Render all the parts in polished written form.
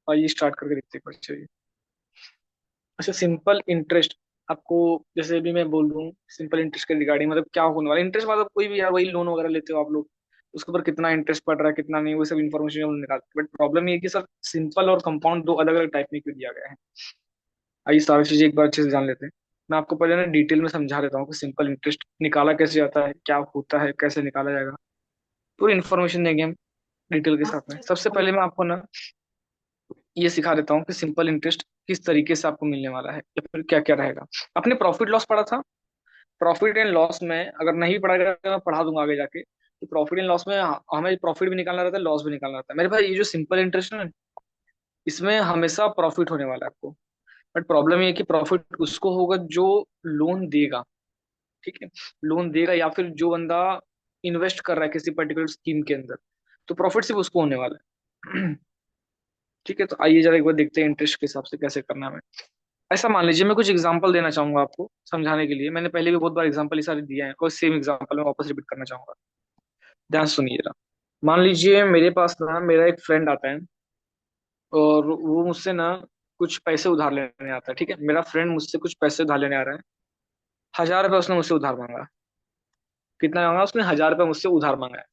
आइए स्टार्ट करके देखते हैं एक बार, चलिए। अच्छा, सिंपल इंटरेस्ट। आपको जैसे भी मैं बोल दूं सिंपल इंटरेस्ट के रिगार्डिंग, मतलब क्या होने वाला इंटरेस्ट, मतलब कोई भी यार वही लोन वगैरह लेते हो आप लोग, उसके ऊपर कितना इंटरेस्ट पड़ रहा है कितना नहीं, वो सब इन्फॉर्मेशन हम निकालते हैं। बट प्रॉब्लम ये है कि सर सिंपल और कंपाउंड दो अलग अलग टाइप में क्यों दिया गया है। आइए सारी चीजें एक बार अच्छे से जान लेते हैं। मैं आपको पहले ना डिटेल में समझा देता हूँ कि सिंपल इंटरेस्ट निकाला कैसे जाता है, क्या होता है, कैसे निकाला जाएगा। पूरी इन्फॉर्मेशन देंगे हम डिटेल के साथ में। सबसे पहले मैं आपको ना ये सिखा देता हूँ कि सिंपल इंटरेस्ट किस तरीके से आपको मिलने वाला है या फिर क्या क्या रहेगा। आपने प्रॉफिट लॉस पढ़ा था? प्रॉफिट एंड लॉस में अगर नहीं पढ़ा गया तो मैं पढ़ा दूंगा आगे जाके कि प्रॉफिट एंड लॉस में हमें प्रॉफिट भी निकालना रहता है, लॉस भी निकालना रहता है। मेरे भाई ये जो सिंपल इंटरेस्ट है ना, इसमें हमेशा प्रॉफिट होने वाला है आपको। बट प्रॉब्लम ये है कि प्रॉफिट उसको होगा जो लोन देगा। ठीक है, लोन देगा या फिर जो बंदा इन्वेस्ट कर रहा है किसी पर्टिकुलर स्कीम के अंदर, तो प्रॉफिट सिर्फ उसको होने वाला है। ठीक है, तो आइए जरा एक बार देखते हैं इंटरेस्ट के हिसाब से कैसे करना है। ऐसा मान लीजिए, मैं कुछ एग्जांपल देना चाहूंगा आपको समझाने के लिए। मैंने पहले भी बहुत बार एग्जांपल ये सारे दिए हैं और सेम एग्जांपल मैं वापस रिपीट करना चाहूंगा। ध्यान से सुनिए जरा। मान लीजिए मेरे पास ना मेरा एक फ्रेंड आता है और वो मुझसे ना कुछ पैसे उधार लेने आता है। ठीक है, मेरा फ्रेंड मुझसे कुछ पैसे उधार लेने आ रहा है। 1,000 रुपये उसने मुझसे उधार मांगा। कितना मांगा उसने? 1,000 रुपये मुझसे उधार मांगा है।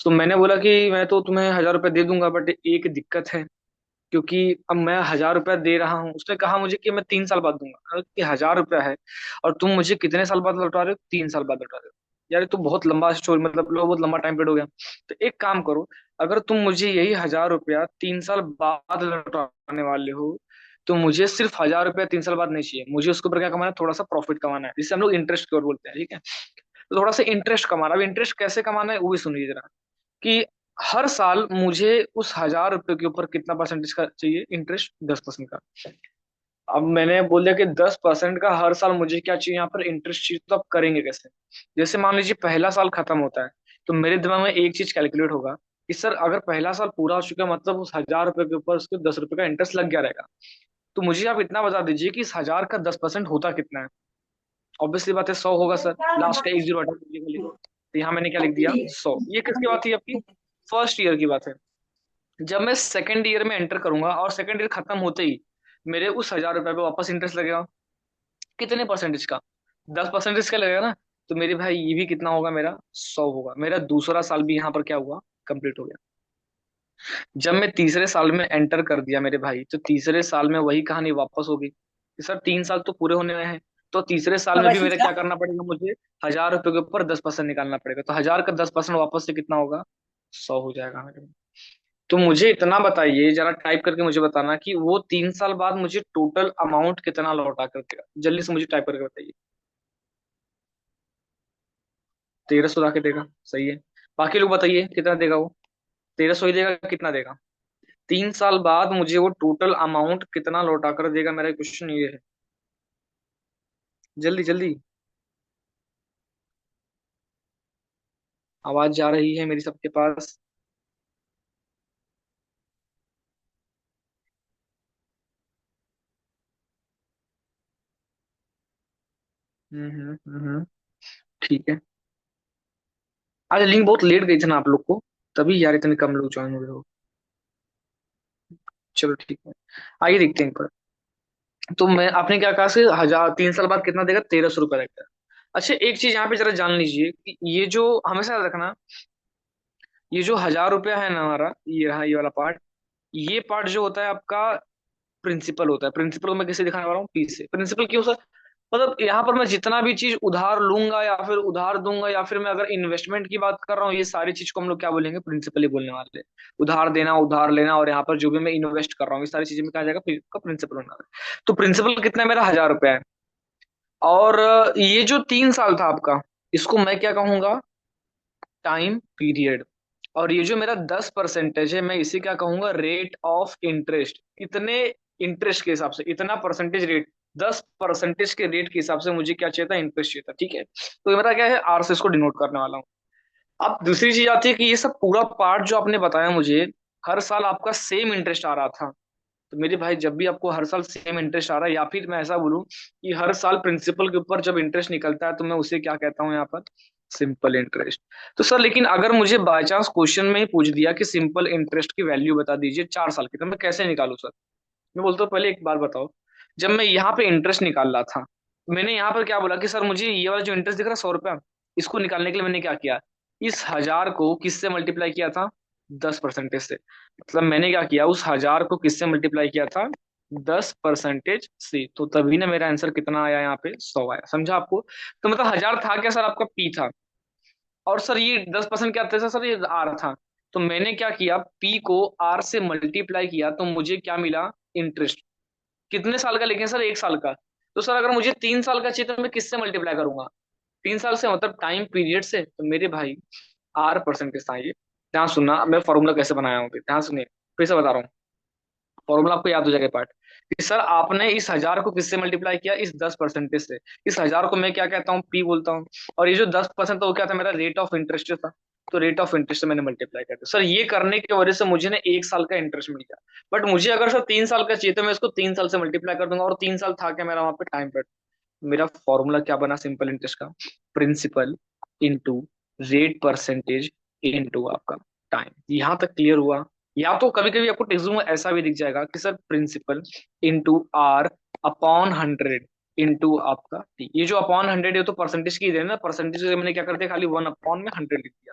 तो मैंने बोला कि मैं तो तुम्हें 1,000 रुपये दे दूंगा, बट एक दिक्कत है। क्योंकि अब मैं 1,000 रुपया दे रहा हूँ, उसने कहा मुझे कि मैं 3 साल बाद दूंगा। कि 1,000 रुपया है और तुम मुझे कितने साल बाद लौटा रहे हो? 3 साल बाद लौटा रहे हो। यार ये तो बहुत लंबा स्टोरी, मतलब लो बहुत लंबा टाइम पीरियड हो गया। तो एक काम करो, अगर तुम मुझे यही 1,000 रुपया 3 साल बाद लौटाने वाले हो, तो मुझे सिर्फ 1,000 रुपया 3 साल बाद नहीं चाहिए। मुझे उसके ऊपर क्या कमाना है? थोड़ा सा प्रॉफिट कमाना है, जिसे हम लोग इंटरेस्ट की ओर बोलते हैं। ठीक है, तो थोड़ा सा इंटरेस्ट कमाना। अब इंटरेस्ट कैसे कमाना है वो भी सुनिए जरा। कि हर साल मुझे उस 1,000 रुपए के ऊपर कितना परसेंटेज का चाहिए? इंटरेस्ट 10% का। अब मैंने बोल दिया कि 10% का हर साल मुझे क्या चाहिए यहाँ पर? इंटरेस्ट चाहिए। तो आप करेंगे कैसे? जैसे मान लीजिए पहला साल खत्म होता है, तो मेरे दिमाग में एक चीज कैलकुलेट होगा कि सर अगर पहला साल पूरा हो चुका है, मतलब उस 1,000 रुपए के ऊपर उसके 10 रुपए का इंटरेस्ट लग गया रहेगा। तो मुझे आप इतना बता दीजिए कि इस 1,000 का 10% होता कितना है? ऑब्वियसली बात है 100 होगा सर। लास्ट का एक जीरो हटा दीजिए। तो यहाँ मैंने क्या लिख दिया? 100। ये किसकी बात थी आपकी? फर्स्ट ईयर की बात है। जब मैं सेकंड ईयर में एंटर करूंगा और सेकंड ईयर खत्म होते ही मेरे उस 1,000 रुपए पे वापस इंटरेस्ट लगेगा। कितने परसेंटेज का? 10% का लगेगा ना। तो मेरे भाई ये भी कितना होगा? मेरा 100 होगा। मेरा दूसरा साल भी यहाँ पर क्या हुआ? कंप्लीट हो गया। जब मैं तीसरे साल में एंटर कर दिया मेरे भाई, तो तीसरे साल में वही कहानी वापस होगी कि सर 3 साल तो पूरे होने हैं। तो तीसरे साल में भी मेरे क्या करना पड़ेगा? मुझे 1,000 रुपए के ऊपर 10% निकालना पड़ेगा। तो 1,000 का 10% वापस से कितना होगा? 100 हो जाएगा मेरे। तो मुझे इतना बताइए जरा, टाइप करके मुझे बताना कि वो 3 साल बाद मुझे टोटल अमाउंट कितना लौटा कर देगा। जल्दी से मुझे टाइप करके बताइए। 1,300 ला के देगा, सही है। बाकी लोग बताइए कितना देगा वो? 1,300 ही देगा? कितना देगा? 3 साल बाद मुझे वो टोटल अमाउंट कितना लौटा कर देगा? मेरा क्वेश्चन ये है। जल्दी जल्दी। आवाज जा रही है मेरी सबके पास? ठीक है। आज लिंक बहुत लेट गई थी ना आप लोग को, तभी यार इतने कम लोग ज्वाइन हुए हो। चलो ठीक है, आइए देखते हैं एक बार। तो मैं आपने क्या कहा? से 3 साल बाद कितना देगा? 1,300 रुपया देगा। अच्छा, एक चीज यहाँ पे जरा जान लीजिए कि ये जो हमेशा याद रखना, ये जो 1,000 रुपया है ना हमारा, ये रहा ये वाला पार्ट। ये पार्ट जो होता है आपका प्रिंसिपल होता है। प्रिंसिपल को मैं किसे दिखाने वाला हूँ? पी से। प्रिंसिपल क्यों सर? मतलब यहाँ पर मैं जितना भी चीज उधार लूंगा या फिर उधार दूंगा या फिर मैं अगर इन्वेस्टमेंट की बात कर रहा हूँ, ये सारी चीज को हम लोग क्या बोलेंगे? प्रिंसिपल ही बोलने वाले हैं। उधार देना, उधार लेना, और यहाँ पर जो भी मैं इन्वेस्ट कर रहा हूँ, ये सारी चीजें में कहा जाएगा प्रिंसिपल होना है। तो प्रिंसिपल कितना है मेरा? 1,000 रुपया है। और ये जो 3 साल था आपका, इसको मैं क्या कहूंगा? Time period. और ये जो मेरा 10% है, मैं इसे क्या कहूंगा? Rate of interest. इतने इंटरेस्ट के हिसाब से इतना परसेंटेज रेट, 10% के रेट के हिसाब से मुझे क्या चाहिए था? इंटरेस्ट चाहिए था। ठीक है, तो ये मेरा क्या है? आर से इसको डिनोट करने वाला हूँ। अब दूसरी चीज आती है कि ये सब पूरा पार्ट जो आपने बताया मुझे, हर साल आपका सेम इंटरेस्ट आ रहा था। तो मेरे भाई जब भी आपको हर साल सेम इंटरेस्ट आ रहा है, या फिर मैं ऐसा बोलूं कि हर साल प्रिंसिपल के ऊपर जब इंटरेस्ट निकलता है, तो मैं उसे क्या कहता हूँ यहाँ पर? Simple interest. तो सर लेकिन अगर मुझे बाय चांस क्वेश्चन में ही पूछ दिया कि सिंपल इंटरेस्ट की वैल्यू बता दीजिए 4 साल की, तो मैं कैसे निकालूं सर? मैं बोलता हूँ पहले एक बात बताओ, जब मैं यहाँ पे इंटरेस्ट निकाल रहा था, मैंने यहाँ पर क्या बोला कि सर मुझे ये वाला जो इंटरेस्ट दिख रहा है 100 रुपया, इसको निकालने के लिए मैंने क्या किया, इस 1000 को किससे मल्टीप्लाई किया था, 10% से। मतलब मैंने क्या किया, उस 1000 को किससे मल्टीप्लाई किया था, 10% से। तो तभी ना मेरा आंसर कितना आया यहाँ पे, 100 आया। समझा आपको? तो मतलब 1000 था क्या सर, आपका पी था, और सर ये 10% क्या था सर, ये आर था। तो मैंने क्या किया, पी को आर से मल्टीप्लाई किया, तो मुझे क्या मिला, इंटरेस्ट। कितने साल का, लेकिन सर 1 साल का। तो सर अगर मुझे 3 साल का चाहिए तो मैं किससे मल्टीप्लाई करूंगा, 3 साल से, मतलब टाइम पीरियड से। तो मेरे भाई आर परसेंटेज था ये। ध्यान सुनना, मैं फॉर्मूला कैसे बनाया हूँ, ध्यान सुनिए, फिर से बता रहा हूँ। फॉर्मूला आपको याद हो जाएगा पार्ट, कि सर आपने इस 1000 को किससे मल्टीप्लाई किया, इस 10% से। इस 1000 को मैं क्या कहता हूँ, पी बोलता हूँ। और ये जो 10% था वो क्या था, मेरा रेट ऑफ इंटरेस्ट था। तो रेट ऑफ इंटरेस्ट से मैंने मल्टीप्लाई कर दिया। सर ये करने की वजह से मुझे ना 1 साल का इंटरेस्ट मिल गया। बट मुझे अगर सर 3 साल का चाहिए तो मैं इसको 3 साल से मल्टीप्लाई कर दूंगा, और 3 साल था क्या मेरा वहां पे टाइम पे। मेरा फॉर्मूला क्या बना सिंपल इंटरेस्ट का, principal into rate percentage into आपका टाइम। यहां तक क्लियर हुआ? या तो कभी कभी आपको टेक्स्ट में ऐसा भी दिख जाएगा कि sir principal into R upon 100 into आपका टी। ये जो अपॉन 100 है तो परसेंटेज की दे ना, परसेंटेज मैंने क्या कर दिया, खाली 1/100 लिख दिया।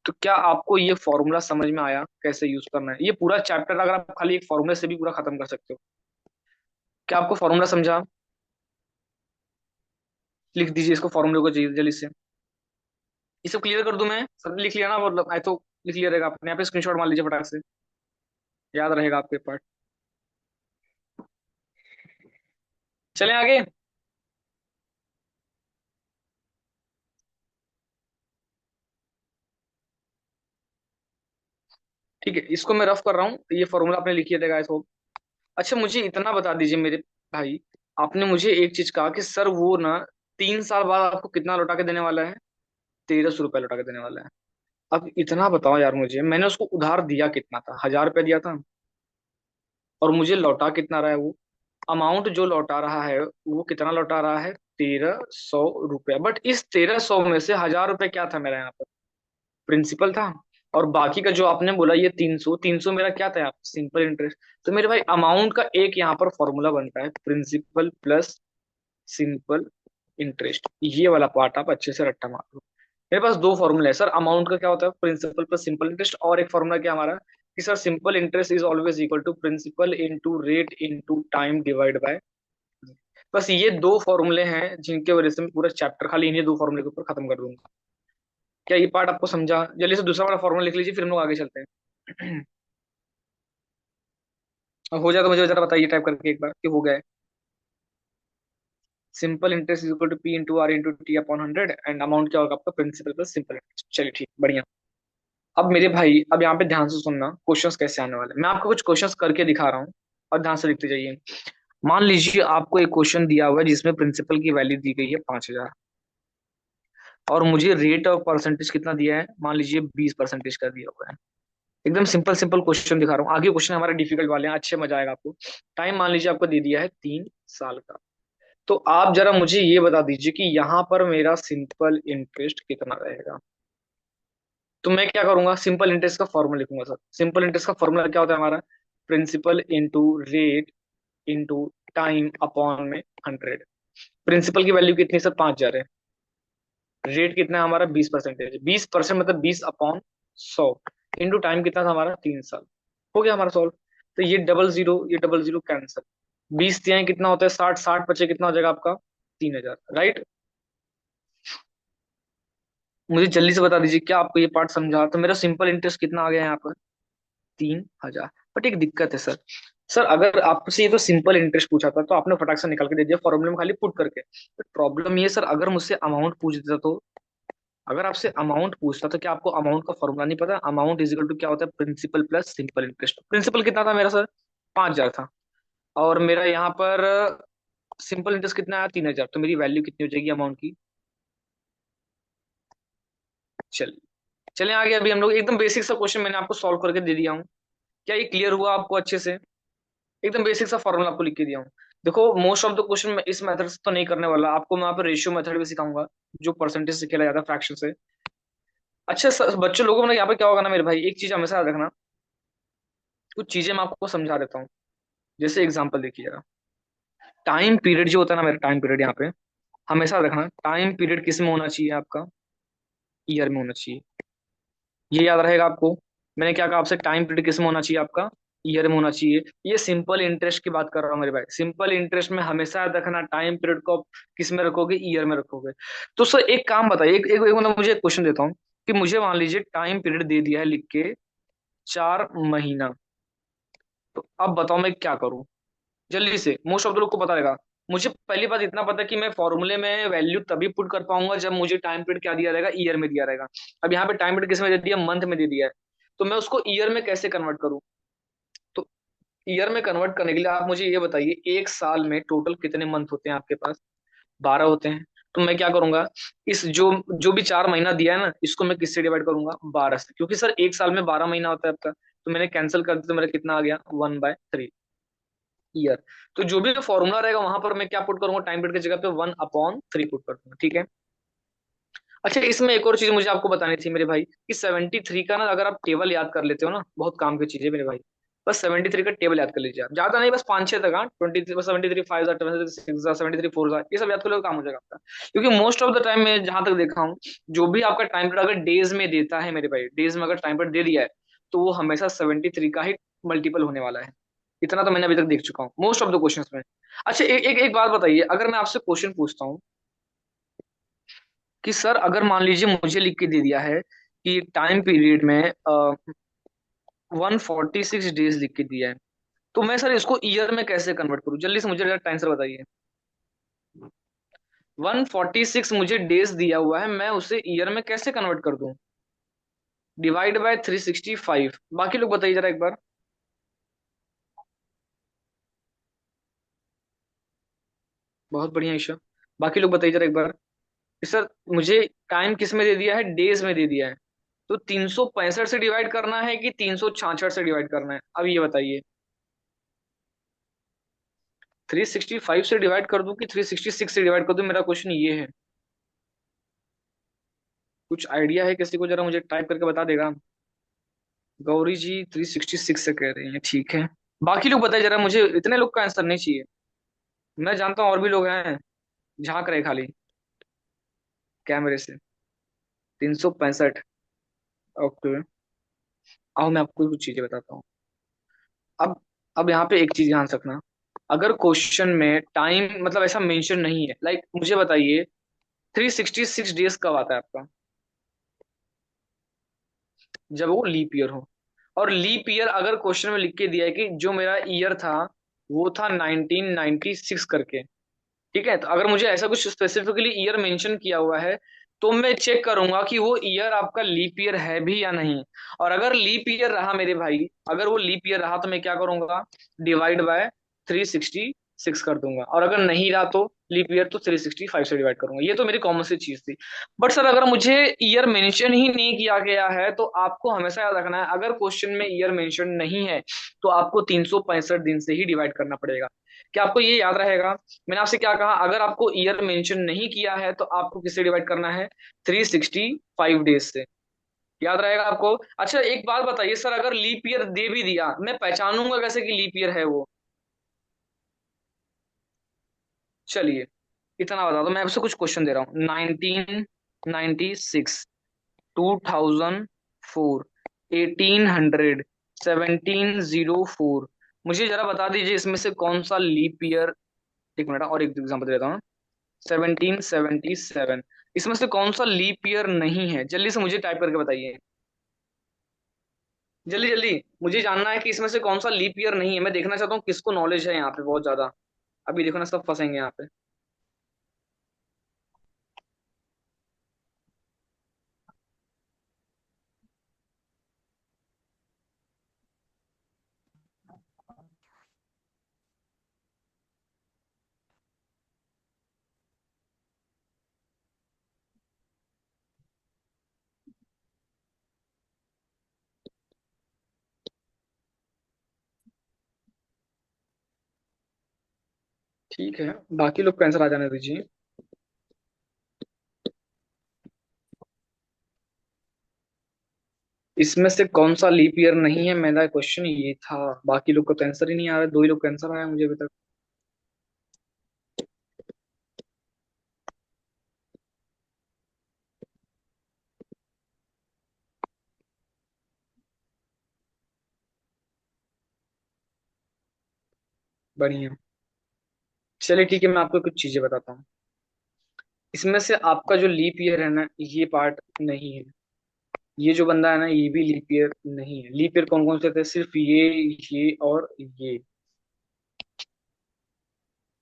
तो क्या आपको ये फॉर्मूला समझ में आया कैसे यूज करना है? ये पूरा चैप्टर अगर आप खाली एक फॉर्मूले से भी पूरा खत्म कर सकते हो। क्या आपको फॉर्मूला समझा? लिख दीजिए इसको, फॉर्मूले को जल्दी से। ये सब क्लियर कर दूं मैं, सब लिख लिया ना, मतलब आए तो लिख लिया रहेगा, अपने यहाँ पे स्क्रीनशॉट मार लीजिए फटाक से, याद रहेगा आपके पार्ट। चलें आगे। ठीक है, इसको मैं रफ कर रहा हूँ, ये फॉर्मूला आपने लिख लिया रहेगा इसको। अच्छा मुझे इतना बता दीजिए मेरे भाई, आपने मुझे एक चीज कहा कि सर वो ना 3 साल बाद आपको कितना लौटा के देने वाला है, 1300 रुपया लौटा के देने वाला है। अब इतना बताओ यार मुझे, मैंने उसको उधार दिया कितना था, 1000 रुपया दिया था, और मुझे लौटा कितना रहा है वो, अमाउंट जो लौटा रहा है वो कितना लौटा रहा है, 1300 रुपया। बट इस 1300 में से 1000 रुपये क्या था मेरा यहाँ पर, प्रिंसिपल था। और बाकी का जो आपने बोला ये 300, 300 मेरा क्या था यहाँ पर, सिंपल इंटरेस्ट। तो मेरे भाई अमाउंट का एक यहाँ पर फॉर्मूला बनता है, प्रिंसिपल प्लस सिंपल इंटरेस्ट। ये वाला पार्ट आप अच्छे से रट्टा मार लो। मेरे पास दो फॉर्मूले है सर, अमाउंट का क्या होता है, प्रिंसिपल प्लस सिंपल इंटरेस्ट, और एक फॉर्मूला क्या हमारा, कि sir simple interest is always equal to principal into rate into time divide by. बस ये दो फॉर्मूले हैं जिनके वजह से मैं पूरा चैप्टर खाली इन्हीं दो फॉर्मूले के ऊपर खत्म कर दूंगा। क्या ये पार्ट आपको समझा? जल्दी से दूसरा वाला फॉर्मूला लिख लीजिए, फिर हम लोग आगे चलते हैं। हो जाए तो मुझे जरा बताइए टाइप करके एक बार कि हो गया है। Simple interest is equal to P into R into T upon 100, and amount क्या होगा आपका, प्रिंसिपल प्लस सिंपल इंटरेस्ट। चलिए ठीक, बढ़िया। अब मेरे भाई अब यहाँ पे ध्यान से सुनना, क्वेश्चंस कैसे आने वाले हैं। मैं आपको कुछ क्वेश्चंस करके दिखा रहा हूँ, और ध्यान से लिखते जाइए। मान लीजिए आपको एक क्वेश्चन दिया हुआ है जिसमें प्रिंसिपल की वैल्यू दी गई है 5000, और मुझे रेट और परसेंटेज कितना दिया है, मान लीजिए 20% का दिया हुआ है। एकदम सिंपल सिंपल क्वेश्चन दिखा रहा हूँ, आगे क्वेश्चन हमारे डिफिकल्ट वाले हैं, अच्छे मजा आएगा आपको। टाइम मान लीजिए आपको दे दिया है 3 साल का। तो आप जरा मुझे ये बता दीजिए कि यहाँ पर मेरा सिंपल इंटरेस्ट कितना रहेगा। तो मैं क्या करूंगा, सिंपल इंटरेस्ट का फॉर्मूला लिखूंगा सर। सिंपल इंटरेस्ट का फॉर्मूला क्या होता है हमारा, principal into rate into time upon में 100। प्रिंसिपल की वैल्यू कितनी सर, 5000 है। रेट कितना है हमारा, 20%, 20% मतलब 20/100, इंटू टाइम कितना था हमारा, 3 साल। हो गया हमारा सॉल्व। तो ये डबल जीरो कैंसिल, 20 तिहाई कितना होता है, 60, 60 बचे कितना हो जाएगा आपका, 3000, राइट। मुझे जल्दी से बता दीजिए क्या आपको ये पार्ट समझा। तो मेरा सिंपल इंटरेस्ट कितना आ गया यहाँ पर, 3000। बट एक दिक्कत है सर, सर अगर आपसे ये तो सिंपल इंटरेस्ट पूछा था तो आपने फटाक से निकाल के दे दिया फॉर्मूले में खाली पुट करके। बट प्रॉब्लम ये सर, अगर मुझसे अमाउंट पूछ देता तो, अगर आपसे अमाउंट पूछता तो क्या आपको अमाउंट का फॉर्मूला नहीं पता, अमाउंट इज इक्वल टू क्या होता है, principal plus simple interest. Principal कितना था मेरा सर, 5000 था, और मेरा यहाँ पर सिंपल इंटरेस्ट कितना आया, 3000। तो मेरी वैल्यू कितनी हो जाएगी अमाउंट की। चल चलें आगे। अभी हम लोग एकदम बेसिक सा क्वेश्चन मैंने आपको सॉल्व करके दे दिया हूँ। क्या ये क्लियर हुआ आपको अच्छे से? एकदम बेसिक सा फॉर्मूला आपको लिख के दिया हूँ। देखो मोस्ट ऑफ द क्वेश्चन मैं इस मेथड से तो नहीं करने वाला, आपको मैं वहाँ पे रेशियो मेथड भी सिखाऊंगा, जो परसेंटेज से खेला जाता है फ्रैक्शन से। अच्छा बच्चों लोगों में यहाँ पे क्या होगा ना मेरे भाई, एक चीज हमेशा याद रखना, कुछ चीजें मैं आपको समझा देता हूँ। जैसे एग्जांपल देखिए जरा, टाइम पीरियड जो होता है ना मेरा, टाइम पीरियड यहाँ पे हमेशा रखना, टाइम पीरियड किस में होना चाहिए आपका, ईयर में होना चाहिए। ये याद रहेगा आपको। मैंने क्या कहा आपसे, टाइम पीरियड किस में होना चाहिए आपका, ईयर में होना चाहिए। ये सिंपल इंटरेस्ट की बात कर रहा हूँ मेरे भाई, सिंपल इंटरेस्ट में हमेशा याद रखना टाइम पीरियड को आप किस में रखोगे, ईयर में रखोगे। तो सर एक काम बताइए, एक मतलब मुझे एक क्वेश्चन देता हूँ कि मुझे मान लीजिए टाइम पीरियड दे दिया है लिख के 4 महीना, तो अब बताओ मैं क्या करूँ जल्दी से, मोस्ट ऑफ द लोग को पता रहेगा। मुझे पहली बात इतना पता है कि मैं फॉर्मूले में वैल्यू तभी पुट कर पाऊंगा जब मुझे टाइम पीरियड क्या दिया रहेगा, ईयर में दिया रहेगा। अब यहाँ पे टाइम पीरियड किस में दे दिया, मंथ में दे दिया है। तो मैं उसको ईयर में कैसे कन्वर्ट करूँ। तो ईयर में कन्वर्ट करने के लिए आप मुझे ये बताइए, एक साल में टोटल कितने मंथ होते हैं आपके पास, 12 होते हैं। तो मैं क्या करूंगा, इस जो जो भी 4 महीना दिया है ना, इसको मैं किससे डिवाइड करूंगा, 12 से, क्योंकि सर एक साल में 12 महीना होता है आपका। तो मैंने कैंसिल कर दिया तो मेरा कितना आ गया, 1/3 ईयर। तो जो भी फॉर्मूला रहेगा वहां पर मैं क्या पुट करूंगा, टाइम पीरियड की जगह पे 1/3 पुट कर दूंगा, ठीक है। अच्छा इसमें एक और चीज मुझे आपको बतानी थी मेरे भाई, कि 73 का ना अगर आप टेबल याद कर लेते हो ना, बहुत काम की चीज है मेरे भाई। बस 73 का टेबल याद कर लीजिए आप, ज्यादा नहीं, बस 5-6 तक, हाँ 23, 73 5 73 6 73 4, ये सब याद कर लो, काम हो जाएगा आपका। क्योंकि मोस्ट ऑफ द टाइम मैं जहां तक देखा हूँ, जो भी आपका टाइम पीरियड अगर डेज में देता है मेरे भाई, डेज में अगर टाइम पीरियड दे दिया है, तो वो हमेशा 73 का ही मल्टीपल होने वाला है। इतना तो मैंने अभी तक देख चुका हूँ मोस्ट ऑफ द क्वेश्चंस में। अच्छा एक बात बताइए, अगर मैं आपसे क्वेश्चन पूछता हूँ कि सर अगर मान लीजिए मुझे लिख के दे दिया है कि टाइम पीरियड में 146 डेज लिख के दिया है, तो मैं सर इसको ईयर में कैसे कन्वर्ट करूं, जल्दी से मुझे आंसर बताइए। 146 मुझे डेज दिया हुआ है, मैं उसे ईयर में कैसे कन्वर्ट कर दूं, डिवाइड बाय 365। बाकी लोग बताइए जरा एक बार। बहुत बढ़िया ईशा, बाकी लोग बताइए जरा एक बार कि सर मुझे टाइम किस में दे दिया है, डेज में दे दिया है, तो 365 से डिवाइड करना है कि 366 से डिवाइड करना है, अब ये बताइए। 365 से डिवाइड कर दूं कि 366 से डिवाइड कर दूं, मेरा क्वेश्चन ये है। कुछ आइडिया है किसी को, जरा मुझे टाइप करके बता देगा। गौरी जी 366 से कह रही हैं, ठीक है। बाकी लोग बताइए जरा, मुझे इतने लोग का आंसर नहीं चाहिए, मैं जानता हूँ और भी लोग हैं, झांक रहे खाली कैमरे से। 365, ओके। आओ मैं आपको कुछ चीजें बताता हूँ। अब अब यहाँ पे एक चीज ध्यान से रखना, अगर क्वेश्चन में टाइम मतलब ऐसा मेंशन नहीं है, लाइक मुझे बताइए 366 डेज कब आता है आपका, जब वो लीप ईयर हो। और लीप ईयर अगर क्वेश्चन में लिख के दिया है कि जो मेरा ईयर था वो था 1996 करके, ठीक है, तो अगर मुझे ऐसा कुछ स्पेसिफिकली ईयर मेंशन किया हुआ है, तो मैं चेक करूंगा कि वो ईयर आपका लीप ईयर है भी या नहीं। और अगर लीप ईयर रहा मेरे भाई, अगर वो लीप ईयर रहा तो मैं क्या करूंगा, डिवाइड बाय 366 कर दूंगा, और अगर नहीं रहा तो लीप ईयर तो 365 से डिवाइड करूंगा। ये तो मेरी कॉमन सी चीज थी। बट सर अगर मुझे ईयर मेंशन ही नहीं किया गया है, तो आपको हमेशा याद रखना है, अगर क्वेश्चन में ईयर मेंशन नहीं है, तो आपको 365 दिन से ही डिवाइड करना पड़ेगा। क्या आपको ये याद रहेगा। मैंने आपसे क्या कहा, अगर आपको ईयर मेंशन नहीं किया है तो आपको किससे डिवाइड करना है, 365 डेज से। याद रहेगा आपको। अच्छा एक बात बताइए सर, अगर लीप ईयर दे भी दिया, मैं पहचानूंगा कैसे कि लीप ईयर है वो। चलिए इतना बता दो, मैं आपसे कुछ क्वेश्चन दे रहा हूँ। 1996, 2004, 1800, 1704, मुझे जरा बता दीजिए इसमें से कौन सा लीप ईयर। एक मिनट और एक एग्जांपल देता हूँ। 1777, इसमें से कौन सा लीप ईयर नहीं है, जल्दी से मुझे टाइप करके बताइए। जल्दी जल्दी, मुझे जानना है कि इसमें से कौन सा लीप ईयर नहीं है, मैं देखना चाहता हूँ किसको नॉलेज है यहाँ पे बहुत ज्यादा। अभी देखो ना, सब फंसेंगे यहाँ पे। ठीक है, बाकी लोग को आंसर आ जाने दीजिए। इसमें से कौन सा लीप ईयर नहीं है, मेरा क्वेश्चन ये था। बाकी लोग को तो आंसर ही नहीं आ रहा, दो ही लोग का आंसर आया मुझे अभी तक। बढ़िया। चलिए ठीक है, मैं आपको कुछ चीजें बताता हूँ। इसमें से आपका जो लीप ईयर है ना, ये पार्ट नहीं है। ये जो बंदा है ना, ये भी लीप ईयर नहीं है। लीप ईयर कौन कौन से थे? सिर्फ ये और ये।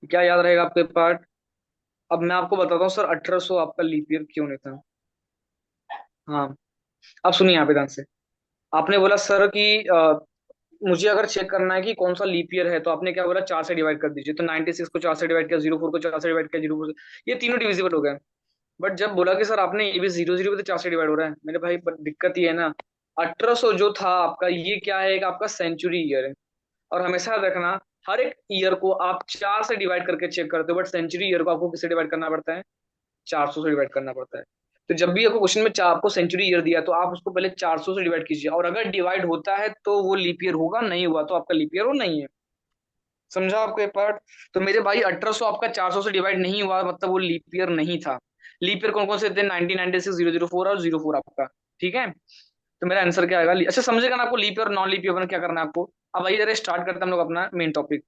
क्या याद रहेगा आपके पार्ट? अब मैं आपको बताता हूँ सर, 1800 आपका लीप ईयर क्यों नहीं था। हाँ, अब सुनिए यहाँ पे ध्यान से। आपने बोला सर कि मुझे अगर चेक करना है कि कौन सा लीप ईयर है, तो आपने क्या बोला, 4 से डिवाइड कर दीजिए। तो 96 को 4 से डिवाइड किया, 04 को 4 से डिवाइड किया, 04 से, ये तीनों डिविजिबल हो गए। बट जब बोला कि सर आपने ये भी 00 भी तो 4 से डिवाइड हो रहा है, मेरे भाई पर दिक्कत ये है ना, 1800 जो था आपका, ये क्या है, एक आपका सेंचुरी ईयर है। और हमेशा याद रखना, हर एक ईयर को आप 4 से डिवाइड करके चेक करते हो, बट सेंचुरी ईयर को आपको किससे डिवाइड करना पड़ता है? 400 से डिवाइड करना पड़ता है। तो जब भी आपको क्वेश्चन में आपको सेंचुरी ईयर दिया, तो आप उसको पहले 400 से डिवाइड कीजिए, और अगर डिवाइड होता है तो वो लीप ईयर होगा, नहीं हुआ तो आपका लीप ईयर वो नहीं है। समझा आपको ये पार्ट? तो मेरे भाई 1800 आपका 400 से डिवाइड नहीं हुआ, मतलब वो लीप ईयर नहीं था। लीप ईयर कौन कौन से थे? 1996, 004 और 04 आपका। ठीक है, तो मेरा आंसर क्या आएगा? अच्छा, समझेगा ना आपको लीप ईयर और नॉन लीप ईयर में क्या करना है आपको। अब आइए जरा स्टार्ट करते हैं हम लोग अपना मेन टॉपिक।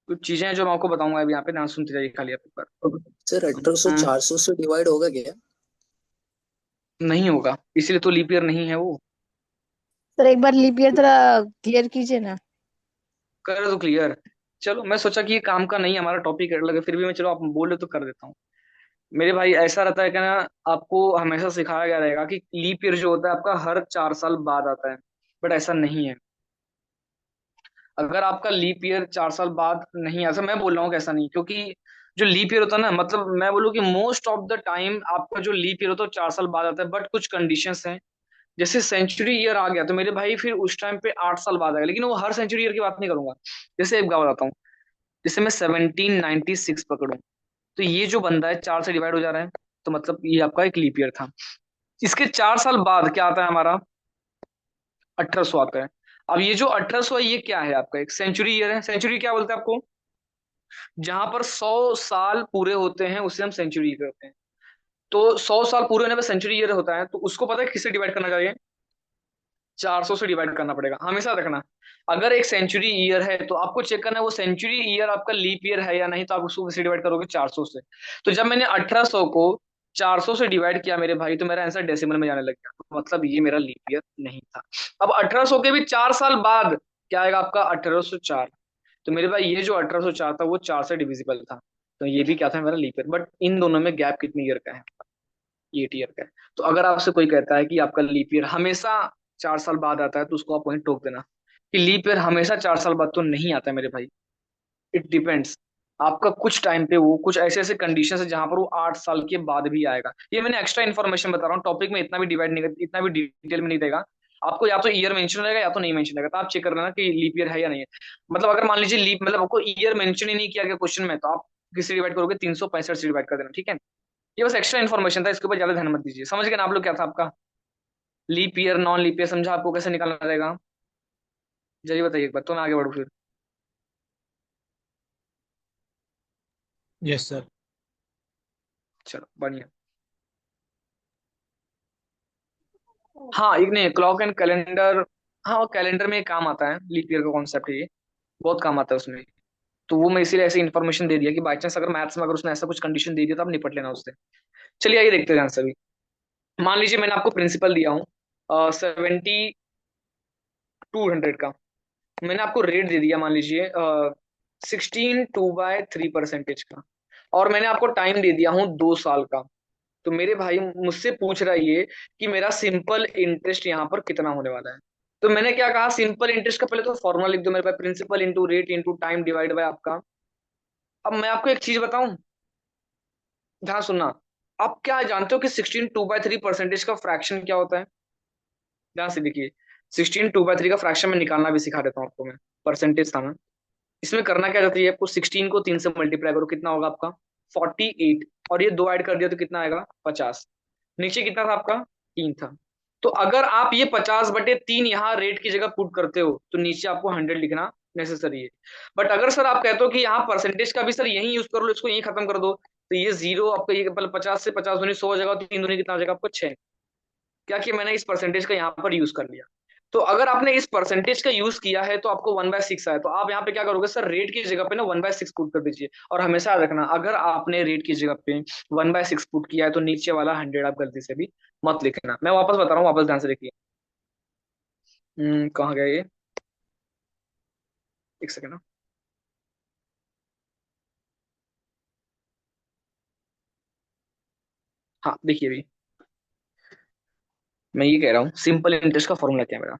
कुछ चीजें हैं जो मैं आपको बताऊंगा अभी, यहाँ पे ध्यान सुनते जाइए खाली आप पर। सर 1800 हम्म, 400 से डिवाइड होगा क्या? नहीं होगा, इसीलिए तो लीप ईयर नहीं है वो। सर एक बार लीप ईयर थोड़ा क्लियर कीजिए ना। कर दो क्लियर। चलो, मैं सोचा कि ये काम का नहीं है हमारा टॉपिक लगे, फिर भी मैं, चलो आप बोले तो कर देता हूँ। मेरे भाई ऐसा रहता है कि ना, आपको हमेशा सिखाया गया रहेगा कि लीप ईयर जो होता है आपका हर 4 साल बाद आता है। बट ऐसा नहीं है। अगर आपका लीप ईयर 4 साल बाद नहीं आता, मैं बोल रहा हूँ कि ऐसा नहीं, क्योंकि जो लीप ईयर होता है ना, मतलब मैं बोलूँ कि मोस्ट ऑफ द टाइम आपका जो लीप ईयर होता है वो 4 साल बाद आता है, बट कुछ कंडीशंस हैं। जैसे सेंचुरी ईयर आ गया तो मेरे भाई फिर उस टाइम पे 8 साल बाद आएगा, लेकिन वो हर सेंचुरी ईयर की बात नहीं करूंगा। जैसे एक बात बताता हूँ। जैसे मैं 1796 पकड़ूं, तो ये जो बंदा है 4 से डिवाइड हो जा रहा है, तो मतलब ये आपका एक लीप ईयर था। इसके 4 साल बाद क्या आता है हमारा? 1800 आता है। अब ये जो 1800 है, ये क्या है आपका? एक सेंचुरी ईयर है। सेंचुरी क्या बोलते हैं आपको? जहां पर 100 साल पूरे होते हैं उसे हम सेंचुरी कहते हैं। तो 100 साल पूरे होने पर सेंचुरी ईयर होता है, तो उसको पता है किससे डिवाइड करना चाहिए? 400 से डिवाइड करना पड़ेगा, हमेशा रखना। अगर एक सेंचुरी ईयर है तो आपको चेक करना है वो सेंचुरी ईयर आपका लीप ईयर है या नहीं, तो आप उसको किससे डिवाइड करोगे? 400 से। तो जब मैंने 1800 को 400 से डिवाइड किया मेरे भाई, तो मेरा आंसर डेसिमल में जाने लग गया, तो मतलब ये मेरा लीप ईयर नहीं था। अब 1800 के भी 4 साल बाद क्या आएगा आपका? 1804। तो मेरे भाई ये जो 1804 था वो 4 से डिविजिबल था। तो ये भी क्या था? मेरा लीप ईयर। बट इन दोनों में गैप कितनी ईयर का है? 8 ईयर का है। तो अगर आपसे कोई कहता है कि आपका लीप ईयर हमेशा 4 साल बाद आता है, तो उसको आप वहीं टोक देना कि लीप ईयर हमेशा 4 साल बाद तो नहीं आता है मेरे भाई। It depends. आपका कुछ टाइम पे वो कुछ ऐसे ऐसे कंडीशन है जहां पर वो 8 साल के बाद भी आएगा। ये मैंने एक्स्ट्रा इन्फॉर्मेशन बता रहा हूँ, टॉपिक में इतना भी डिवाइड नहीं, इतना भी डिटेल में नहीं देगा। आपको या तो ईयर मेंशन रहेगा या तो नहीं मेंशन रहेगा, तो आप चेक कर लेना कि लीप ईयर है या नहीं है। मतलब अगर मान लीजिए लीप, मतलब आपको ईयर मेंशन ही नहीं किया गया क्वेश्चन में, तो आप किससे डिवाइड करोगे? 365 से डिवाइड कर देना, ठीक है। ये बस एक्स्ट्रा इन्फॉर्मेशन था, इसके ऊपर ज्यादा ध्यान मत दीजिए। समझ गए ना आप लोग क्या था आपका? Leap year non leap year समझा आपको कैसे निकालना रहेगा? जल्दी बताइए एक बार, तो मैं आगे बढ़ू फिर। Yes sir. चलो बढ़िया। हाँ, एक नहीं, क्लॉक एंड कैलेंडर। हाँ, वो कैलेंडर में एक काम आता है, लीप ईयर का कॉन्सेप्ट है ये। बहुत काम आता है उसमें। तो वो मैं इसीलिए ऐसी इन्फॉर्मेशन दे दिया कि बाई चांस अगर मैथ्स में अगर उसने ऐसा कुछ कंडीशन दे दिया तो आप निपट लेना उससे। चलिए आइए देखते हैं आंसर भी। मान लीजिए मैंने आपको प्रिंसिपल दिया हूँ 7200 का। मैंने आपको रेट दे दिया मान लीजिए 16/2/3 का। और मैंने आपको टाइम दे दिया हूँ 2 साल का। तो मेरे भाई मुझसे पूछ रहा है ये कि मेरा सिंपल इंटरेस्ट यहाँ पर कितना होने वाला है। तो मैंने क्या कहा, सिंपल इंटरेस्ट का पहले तो फॉर्मूला लिख दो मेरे पास, principal into rate into time divide by आपका। अब मैं आपको एक चीज बताऊं, ध्यान सुनना। आप क्या जानते हो कि 16/2/3 का फ्रैक्शन क्या होता है? ध्यान से देखिए। 16/2/3 का फ्रैक्शन में निकालना भी सिखा देता हूँ आपको मैं। परसेंटेज था ना। इसमें करना क्या चाहती है आपको, 16 को 3 से मल्टीप्लाई करो, कितना होगा आपका 48, और ये 2 ऐड कर दिया तो कितना आएगा 50। नीचे कितना था आपका 3 था। तो अगर आप ये 50/3 यहाँ रेट की जगह पुट करते हो तो नीचे आपको 100 लिखना नेसेसरी है। बट अगर सर आप कहते हो कि यहाँ परसेंटेज का भी सर यही यूज कर लो, इसको यही खत्म कर दो, तो ये जीरो आपका, ये पहले 50 से 50 दूनी 100 हो जाएगा, तो 3 दूनी कितना हो जाएगा आपको 6। क्या कि मैंने इस परसेंटेज का यहाँ पर यूज कर लिया। तो अगर आपने इस परसेंटेज का यूज किया है तो आपको 1/6 आया, तो आप यहाँ पे क्या करोगे सर, रेट की जगह पे ना 1/6 पुट कर दीजिए। और हमेशा याद रखना, अगर आपने रेट की जगह पे 1/6 पुट किया है तो नीचे वाला 100 आप गलती से भी मत लिखना। मैं वापस बता रहा हूँ, वापस ध्यान से देखिए। कहाँ गया ये, एक सेकंड ना। हाँ देखिए अभी मैं ये कह रहा हूँ, सिंपल इंटरेस्ट का फॉर्मूला क्या है मेरा,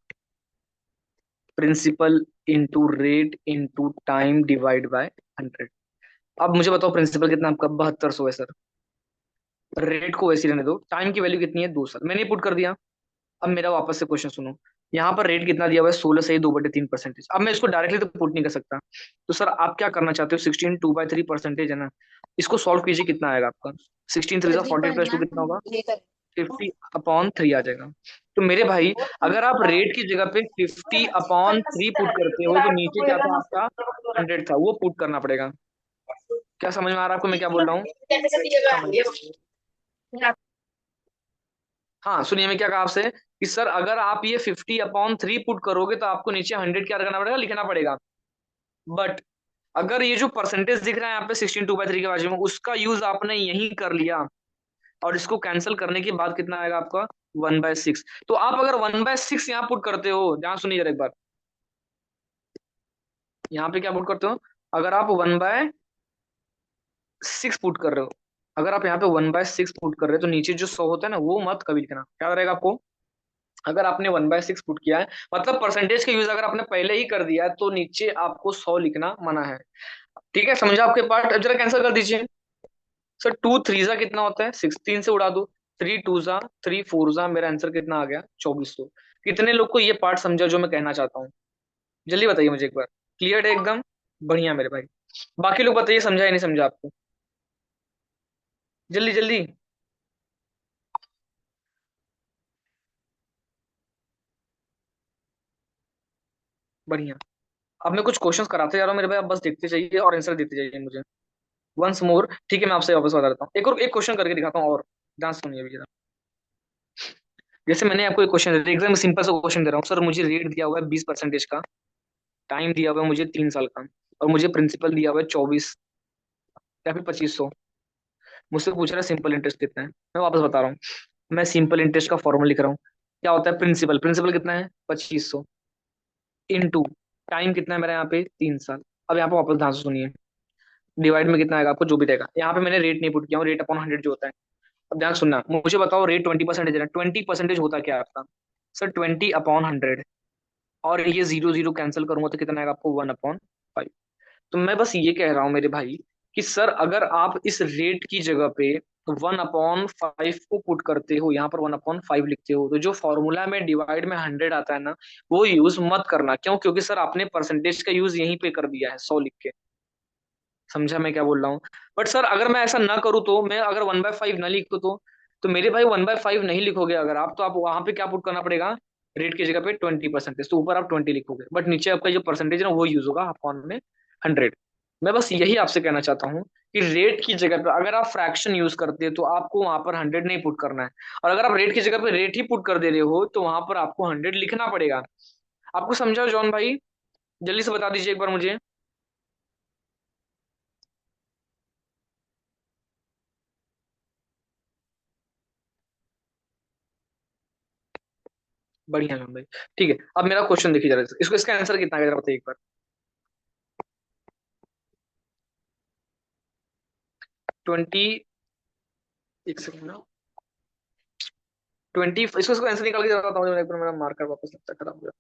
principal into rate into time divide by 100। अब मुझे बताओ प्रिंसिपल कितना आपका 7200 है सर, रेट को वैसे ही रहने दो, टाइम की वैल्यू कितनी है 2 साल, मैंने पुट कर दिया। अब मेरा वापस से क्वेश्चन सुनो, यहाँ पर रेट कितना दिया हुआ है 16 से ही 2/3%। अब मैं इसको डायरेक्टली तो पुट नहीं कर सकता, तो सर आप क्या करना चाहते हो, 16 2/3% है ना, इसको सॉल्व कीजिए, कितना आएगा आपका 16 3 48 प्लस 2 कितना होगा 50/3 आ जाएगा। तो मेरे भाई अगर आप रेट की जगह पे 50/3 पुट करते हो तो नीचे क्या था आपका 100 था, वो पुट करना पड़ेगा। क्या समझ में आ रहा है आपको मैं क्या बोल रहा हूँ। समझ, हाँ सुनिए मैं क्या कहा आपसे, कि सर अगर आप ये 50/3 पुट करोगे तो आपको नीचे 100 क्या करना पड़ेगा, लिखना पड़ेगा। बट अगर ये जो परसेंटेज दिख रहा है यहाँ पे 16 2/3 के बाजू में, उसका यूज आपने यही कर लिया, और इसको कैंसिल करने के बाद कितना आएगा आपका 1/6। तो आप अगर 1/6 यहाँ पुट करते हो, ध्यान सुनिए जरा एक बार, यहाँ पे क्या पुट करते हो, अगर आप 1/6 पुट कर रहे हो, अगर आप यहाँ पे 1/6 पुट कर रहे हो तो नीचे जो 100 होता है ना वो मत कभी लिखना, क्या रहेगा आपको। अगर आपने 1/6 पुट किया है, मतलब परसेंटेज का यूज अगर आपने पहले ही कर दिया है, तो नीचे आपको 100 लिखना मना है। ठीक है, समझा आपके पार्ट, अब जरा कैंसिल कर दीजिए। सर 2 3 कितना होता है 16 से उड़ा दो, 3 2 3 4 मेरा आंसर कितना आ गया 2400। कितने लोग को ये पार्ट समझा जो मैं कहना चाहता हूँ, जल्दी बताइए मुझे एक बार, क्लियर है एकदम, बढ़िया मेरे भाई। बाकी लोग बताइए समझा या नहीं समझा आपको, जल्दी जल्दी, बढ़िया। अब मैं कुछ क्वेश्चंस कराते जा रहा हूँ मेरे भाई, आप बस देखते जाइए और आंसर देते जाइए मुझे वंस मोर। ठीक है मैं आपसे वापस बता देता हूँ, एक और एक क्वेश्चन करके दिखाता हूँ, और ध्यान से सुनिए भैया। जैसे मैंने आपको एक क्वेश्चन एकदम सिंपल सा क्वेश्चन दे रहा हूँ, सर मुझे रेट दिया हुआ है 20% का, टाइम दिया हुआ है मुझे 3 साल का, और मुझे प्रिंसिपल दिया हुआ है 24 या फिर 2500। मुझसे पूछ रहा है सिंपल इंटरेस्ट कितना है, मैं वापस बता रहा हूँ। मैं सिंपल इंटरेस्ट का फॉर्मूला लिख रहा हूँ, क्या होता है प्रिंसिपल, प्रिंसिपल कितना है 2500, इंटू टाइम कितना है मेरा यहाँ पे 3 साल। अब यहाँ पे वापस ध्यान से सुनिए, डिवाइड में कितना आएगा आपको जो भी देगा, यहाँ पे मैंने रेट नहीं पुट किया हूँ, रेट अपॉन 100 जो होता है। अब ध्यान सुनना, मुझे बताओ रेट 20% है, 20% होता क्या है आपका, सर 20/100, और ये 0 0 कैंसिल करूंगा तो कितना आएगा आपको 1/5। तो मैं बस ये कह रहा हूँ मेरे भाई, कि सर अगर आप इस रेट की जगह पे 1/5 को पुट करते हो, यहाँ पर 1/5 लिखते हो, तो जो फॉर्मूला में डिवाइड में 100 आता है ना, वो यूज मत करना। क्यों, क्योंकि सर आपने परसेंटेज का यूज यहीं पे कर दिया है 100 लिख के। समझा मैं क्या बोल रहा हूँ। बट सर अगर मैं ऐसा ना करूँ, तो मैं अगर 1/5 ना लिखूँ तो मेरे भाई 1/5 नहीं लिखोगे अगर आप, तो आप वहां पे क्या पुट करना पड़ेगा, रेट की जगह पे 20%, तो ऊपर आप 20 लिखोगे, बट नीचे आपका जो परसेंटेज है ना वो यूज होगा अपॉन में 100। मैं बस यही आपसे कहना चाहता हूँ कि रेट की जगह पे अगर आप फ्रैक्शन यूज करते हो तो आपको वहां पर 100 नहीं पुट करना है, और अगर आप रेट की जगह पे रेट ही पुट कर दे रहे हो तो वहां पर आपको 100 लिखना पड़ेगा। आपको समझा जॉन भाई, जल्दी से बता दीजिए एक बार मुझे। बढ़िया जॉन भाई। ठीक है, अब मेरा क्वेश्चन देखिए जरा, इसको इसका आंसर कितना है जरा बताइए एक बार। 20, एक सेकंड ना, 20, इसको इसको आंसर निकाल के जरा बताऊं, एक बार मेरा मार्कर वापस लगता है खराब हो गया।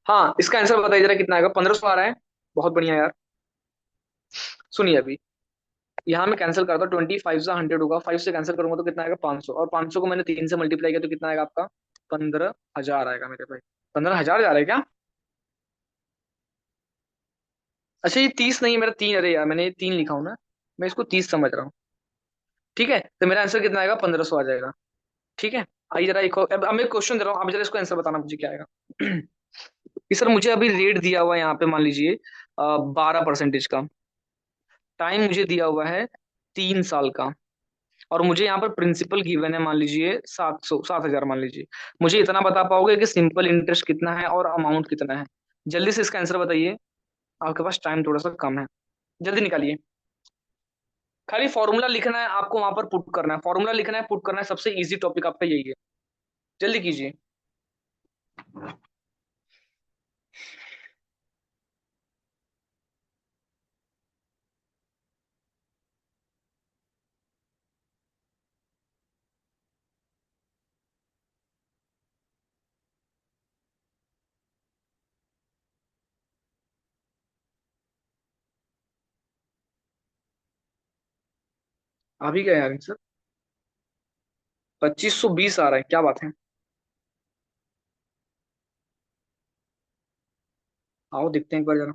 हाँ इसका आंसर बताइए जरा कितना आएगा, 1500 आ रहा है, बहुत बढ़िया यार। सुनिए अभी, यहाँ मैं कैंसिल करता हूँ, 25 से 100 होगा, 5 से कैंसिल करूंगा तो कितना आएगा 500, और 500 को मैंने 3 से मल्टीप्लाई किया तो कितना आएगा आपका 15,000 आएगा मेरे भाई। 15,000 जा रहा है क्या, अच्छा ये 30 नहीं है मेरा, 3, अरे यार मैंने ये 3 लिखा हूं ना, मैं इसको 30 समझ रहा हूँ। ठीक है, तो मेरा आंसर कितना आएगा, 1500 आ जाएगा। ठीक है। आइए जरा एक अब मैं क्वेश्चन दे रहा हूँ, आप जरा इसको आंसर बताना मुझे क्या आएगा। कि सर मुझे अभी रेट दिया हुआ है यहाँ पे, मान लीजिए 12% का। टाइम मुझे दिया हुआ है 3 साल का। और मुझे यहाँ पर प्रिंसिपल गिवन है मान लीजिए 7,000 मान लीजिए। मुझे इतना बता पाओगे कि सिंपल इंटरेस्ट कितना है और अमाउंट कितना है? जल्दी से इसका आंसर बताइए, आपके पास टाइम थोड़ा सा कम है, जल्दी निकालिए। खाली फॉर्मूला लिखना है आपको, वहां पर पुट करना है, फॉर्मूला लिखना है, पुट करना है, सबसे इजी टॉपिक आपका यही है। जल्दी कीजिए। अभी क्या यार सर, 2520 आ रहा है, क्या बात है। आओ देखते हैं एक बार जरा,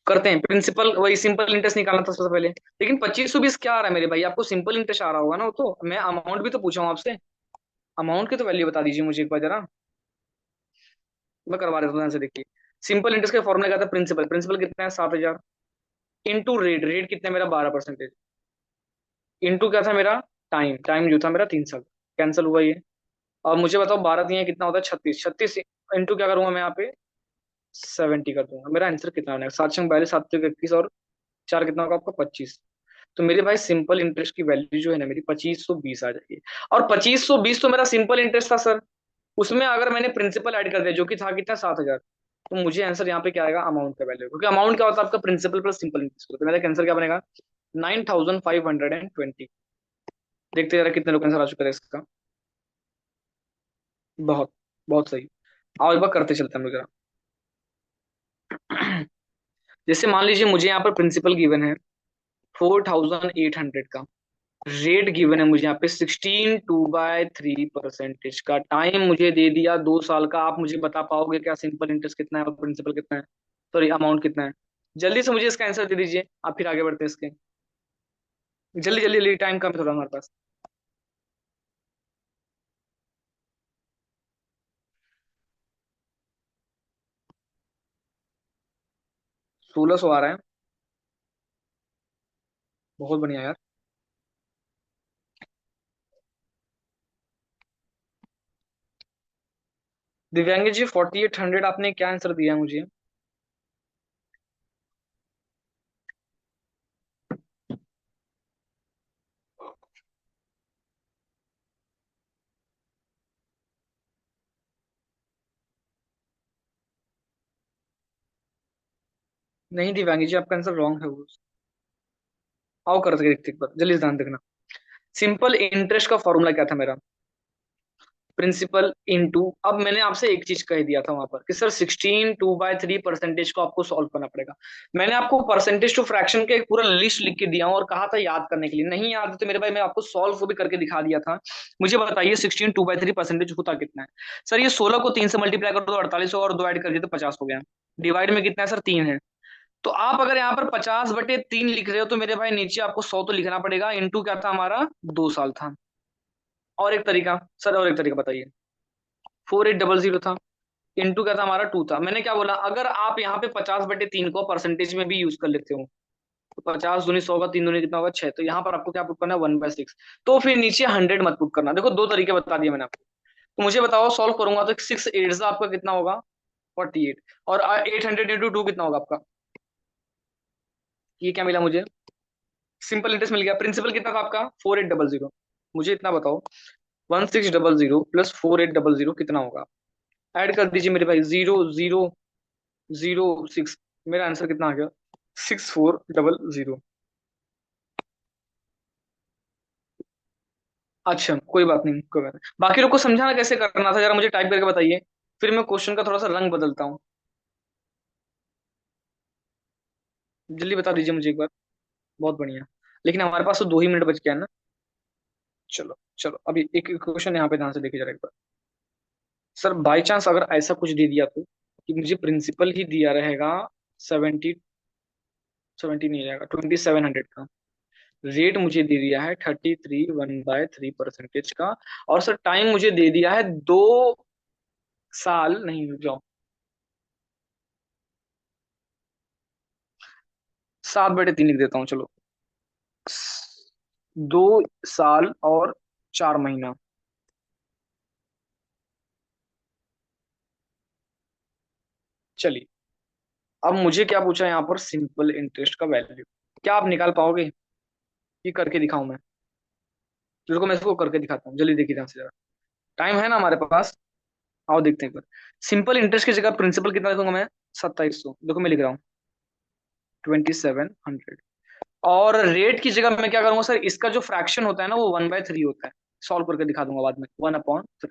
करते हैं प्रिंसिपल, वही सिंपल इंटरेस्ट निकालना था सबसे पहले। लेकिन 2520 क्या आ रहा है मेरे भाई, आपको सिंपल इंटरेस्ट आ रहा होगा ना, वो तो मैं अमाउंट भी तो पूछा हूँ आपसे। अमाउंट की तो वैल्यू बता दीजिए मुझे एक बार जरा, मैं करवा देता हूँ ध्यान से देखिए। सिंपल इंटरेस्ट के फॉर्मूला क्या था, प्रिंसिपल, प्रिंसिपल कितना है 7,000, इंटू रेट, रेट कितना है मेरा 12%, इंटू क्या था मेरा, टाइम, टाइम जो था मेरा 3 साल। कैंसिल हुआ ये। और मुझे बताओ 12 दिए कितना होता है, 36, 36 इंटू क्या करूंगा मैं यहाँ पे, 70 कर दूंगा। मेरा आंसर कितना बनेगा, 7 42, 7 21 और 4 कितना होगा आपका, 25। तो मेरे भाई सिंपल इंटरेस्ट की वैल्यू जो है ना मेरी 2520 आ जाएगी। और 2520 तो मेरा सिंपल इंटरेस्ट था सर, उसमें अगर मैंने प्रिंसिपल ऐड कर दिया जो कि था कितना, 7,000, तो मुझे आंसर यहाँ पे क्या आएगा, अमाउंट का वैल्यू, क्योंकि अमाउंट क्या होता है आपका, प्रिंसिपल प्लस सिंपल इंटरेस्ट। तो मेरा आंसर क्या बनेगा, 9,520। देखते जरा कितने लोग आंसर आ चुके हैं इसका। बहुत बहुत सही। आओ एक बार करते चलते हैं हम लोग जरा। जैसे मान लीजिए मुझे यहाँ पर प्रिंसिपल गिवन है 4,800 का, रेट गिवन है मुझे यहाँ पे 16/3% का, टाइम मुझे दे दिया 2 साल का। आप मुझे बता पाओगे क्या सिंपल इंटरेस्ट कितना है और प्रिंसिपल कितना है, सॉरी अमाउंट कितना है? जल्दी से मुझे इसका आंसर दे दीजिए, आप फिर आगे बढ़ते हैं इसके। जल्दी जल्दी जल्दी, टाइम कम है थोड़ा हमारे पास। 1,600 आ रहा है, बहुत बढ़िया यार। दिव्यांगी जी 4,800 आपने क्या आंसर दिया मुझे? नहीं दिव्यांगी जी, आपका आंसर रॉन्ग है वो। आओ कर सके देखते एक बार, जल्दी से ध्यान देखना। सिंपल इंटरेस्ट का फॉर्मूला क्या था मेरा, प्रिंसिपल इंटू, अब मैंने आपसे एक चीज कह दिया था वहां पर कि सर 16/2/3 को आपको सॉल्व करना पड़ेगा। मैंने आपको परसेंटेज टू फ्रैक्शन के एक पूरा लिस्ट लिख के दिया हूं और कहा था याद करने के लिए, नहीं याद है तो मेरे भाई मैं आपको सॉल्व भी करके दिखा दिया था। मुझे बताइए 16/2/3 होता कितना है? सर ये 16 को 3 से मल्टीप्लाई कर दो 48 और 2 ऐड कर दिए तो 50 हो गया। डिवाइड में कितना है सर, 3 है। तो आप अगर यहाँ पर 50/3 लिख रहे हो तो मेरे भाई नीचे आपको 100 तो लिखना पड़ेगा, इंटू क्या था हमारा, 2 साल था। और एक तरीका सर, और एक तरीका बताइए, 4,800 था, इंटू क्या था हमारा, 2 था। मैंने क्या बोला, अगर आप यहाँ पे 50/3 को परसेंटेज में भी यूज कर लेते हो तो 50 दूनी 100 का, 3 दूनी कितना होगा, 6। तो यहाँ पर आपको क्या पुट करना है, 1/6। तो फिर नीचे 100 मत पुट करना। देखो दो तरीके बता दिए मैंने आपको। तो मुझे बताओ, सॉल्व करूंगा तो 6 8 आपका कितना होगा, 48। और 800 × 2 कितना होगा आपका, ये क्या मिला मुझे, सिंपल इंटरेस्ट मिल गया। प्रिंसिपल कितना था आपका, 4,800। मुझे इतना बताओ, 1,600 प्लस 4,800 कितना होगा? ऐड कर दीजिए मेरे भाई, 0,0,06। मेरा आंसर कितना आ गया, 6,400। अच्छा कोई बात नहीं, कोई बात नहीं। बाकी लोग को समझाना कैसे करना था जरा मुझे टाइप करके बताइए, फिर मैं क्वेश्चन का थोड़ा सा रंग बदलता हूँ। जल्दी बता दीजिए मुझे एक बार। बहुत बढ़िया। लेकिन हमारे पास तो 2 ही मिनट बच गया है ना। चलो चलो, अभी एक क्वेश्चन यहाँ पे ध्यान से देखिए जरा एक बार। सर बाई चांस अगर ऐसा कुछ दे दिया तो, कि मुझे प्रिंसिपल ही दिया रहेगा 70, 70 नहीं रहेगा, 2700 का रेट मुझे दे दिया है, 33 1/3% का। और सर टाइम मुझे दे दिया है 2 साल, नहीं रुक जाओ, 7/3 लिख देता हूँ चलो। 2 साल और 4 महीना। चलिए, अब मुझे क्या पूछा है यहाँ पर, सिंपल इंटरेस्ट का वैल्यू। क्या आप निकाल पाओगे? ये करके दिखाऊं मैं? तो देखो मैं इसको करके दिखाता हूँ, जल्दी देखिए ध्यान से जरा। टाइम है ना हमारे पास? आओ देखते हैं एक बार। सिंपल इंटरेस्ट की जगह प्रिंसिपल कितना लिखूंगा मैं? 2700। देखो मैं लिख रहा हूँ 2700। और रेट की जगह मैं क्या करूंगा सर, इसका जो फ्रैक्शन होता है ना वो 1/3 होता है। सॉल्व करके दिखा दूंगा बाद में, 1/3।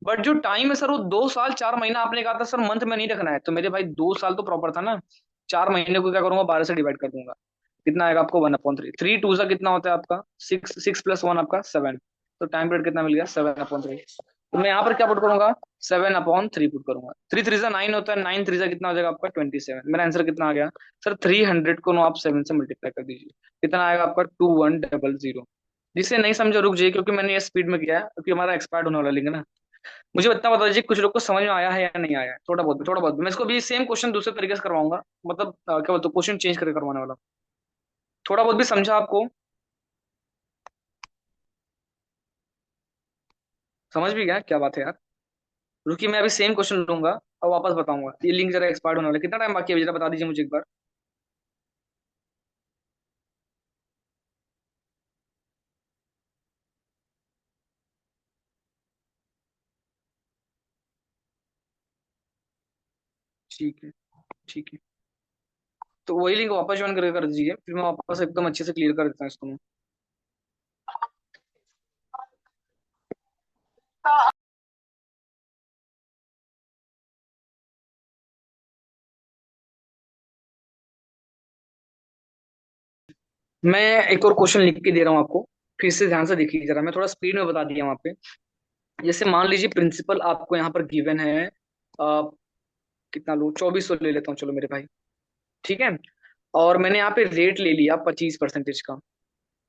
बट जो टाइम है सर वो 2 साल 4 महीना आपने कहा था सर, मंथ में नहीं रखना है, तो मेरे भाई 2 साल तो प्रॉपर था ना। 4 महीने को क्या करूंगा, 12 से डिवाइड कर दूंगा। कितना आएगा आपको? 1/3। 3 2 सा कितना होता है आपका? 6, 6 + 1 आपका 7। तो टाइम पीरियड कितना मिल गया? 7/3। तो मैं यहाँ पर क्या पुट करूंगा? 7/3 पुट करूंगा। 3 3 सा 9 होता है, 9 3 सा कितना हो जाएगा आपका? 27। मेरा आंसर कितना आ गया सर? 300 को आप 7 से मल्टीप्लाई कर दीजिए। कितना आएगा आपका? 2100। जिसे नहीं समझा रुक जाइए, क्योंकि मैंने ये स्पीड में किया है, क्योंकि हमारा एक्सपायर्ड होने वाला लिंक है ना। मुझे इतना बता दीजिए, कुछ लोग को समझ में आया है या नहीं आया है? थोड़ा बहुत मैं इसको भी सेम क्वेश्चन दूसरे तरीके से करवाऊंगा। मतलब क्या बोलते, क्वेश्चन चेंज करके करवाने वाला हूं। थोड़ा बहुत भी समझा आपको? समझ भी गया? क्या बात है यार। रुकिए, मैं अभी सेम क्वेश्चन लूंगा और वापस बताऊंगा। ये लिंक जरा एक्सपायर्ड होने वाला है। कितना टाइम बाकी है अभी, जरा बता दीजिए मुझे एक बार। ठीक है, ठीक है। तो वही लिंक वापस ज्वाइन करके कर दीजिए, फिर मैं वापस एकदम अच्छे से क्लियर कर देता हूँ इसको मैं। मैं एक और क्वेश्चन लिख के दे रहा हूँ आपको, फिर से ध्यान से देखिए जरा। मैं थोड़ा स्पीड में बता दिया वहां पे। जैसे मान लीजिए प्रिंसिपल आपको यहाँ पर गिवन है, कितना लो, 2400 ले लेता हूँ चलो मेरे भाई। ठीक है। और मैंने यहाँ पे रेट ले लिया 25% का।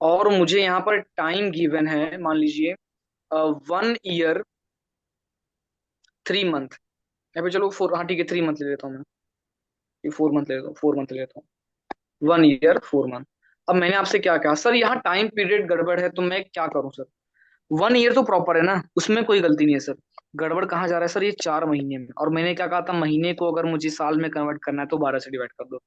और मुझे यहाँ पर टाइम गिवन है, मान लीजिए 1 ईयर 3 मंथ। यहाँ पे चलो 4, हाँ ठीक है, 3 मंथ ले लेता हूँ मैं। ये 4 मंथ ले लेता हूँ, 4 मंथ ले लेता हूँ। 1 ईयर 4 मंथ। अब मैंने आपसे क्या कहा सर, यहाँ टाइम पीरियड गड़बड़ है, तो मैं क्या करूँ सर? 1 ईयर तो प्रॉपर है ना, उसमें कोई गलती नहीं है सर। गड़बड़ कहाँ जा रहा है सर? ये 4 महीने में। और मैंने क्या कहा था, महीने को अगर मुझे साल में कन्वर्ट करना है तो 12 से डिवाइड कर दो।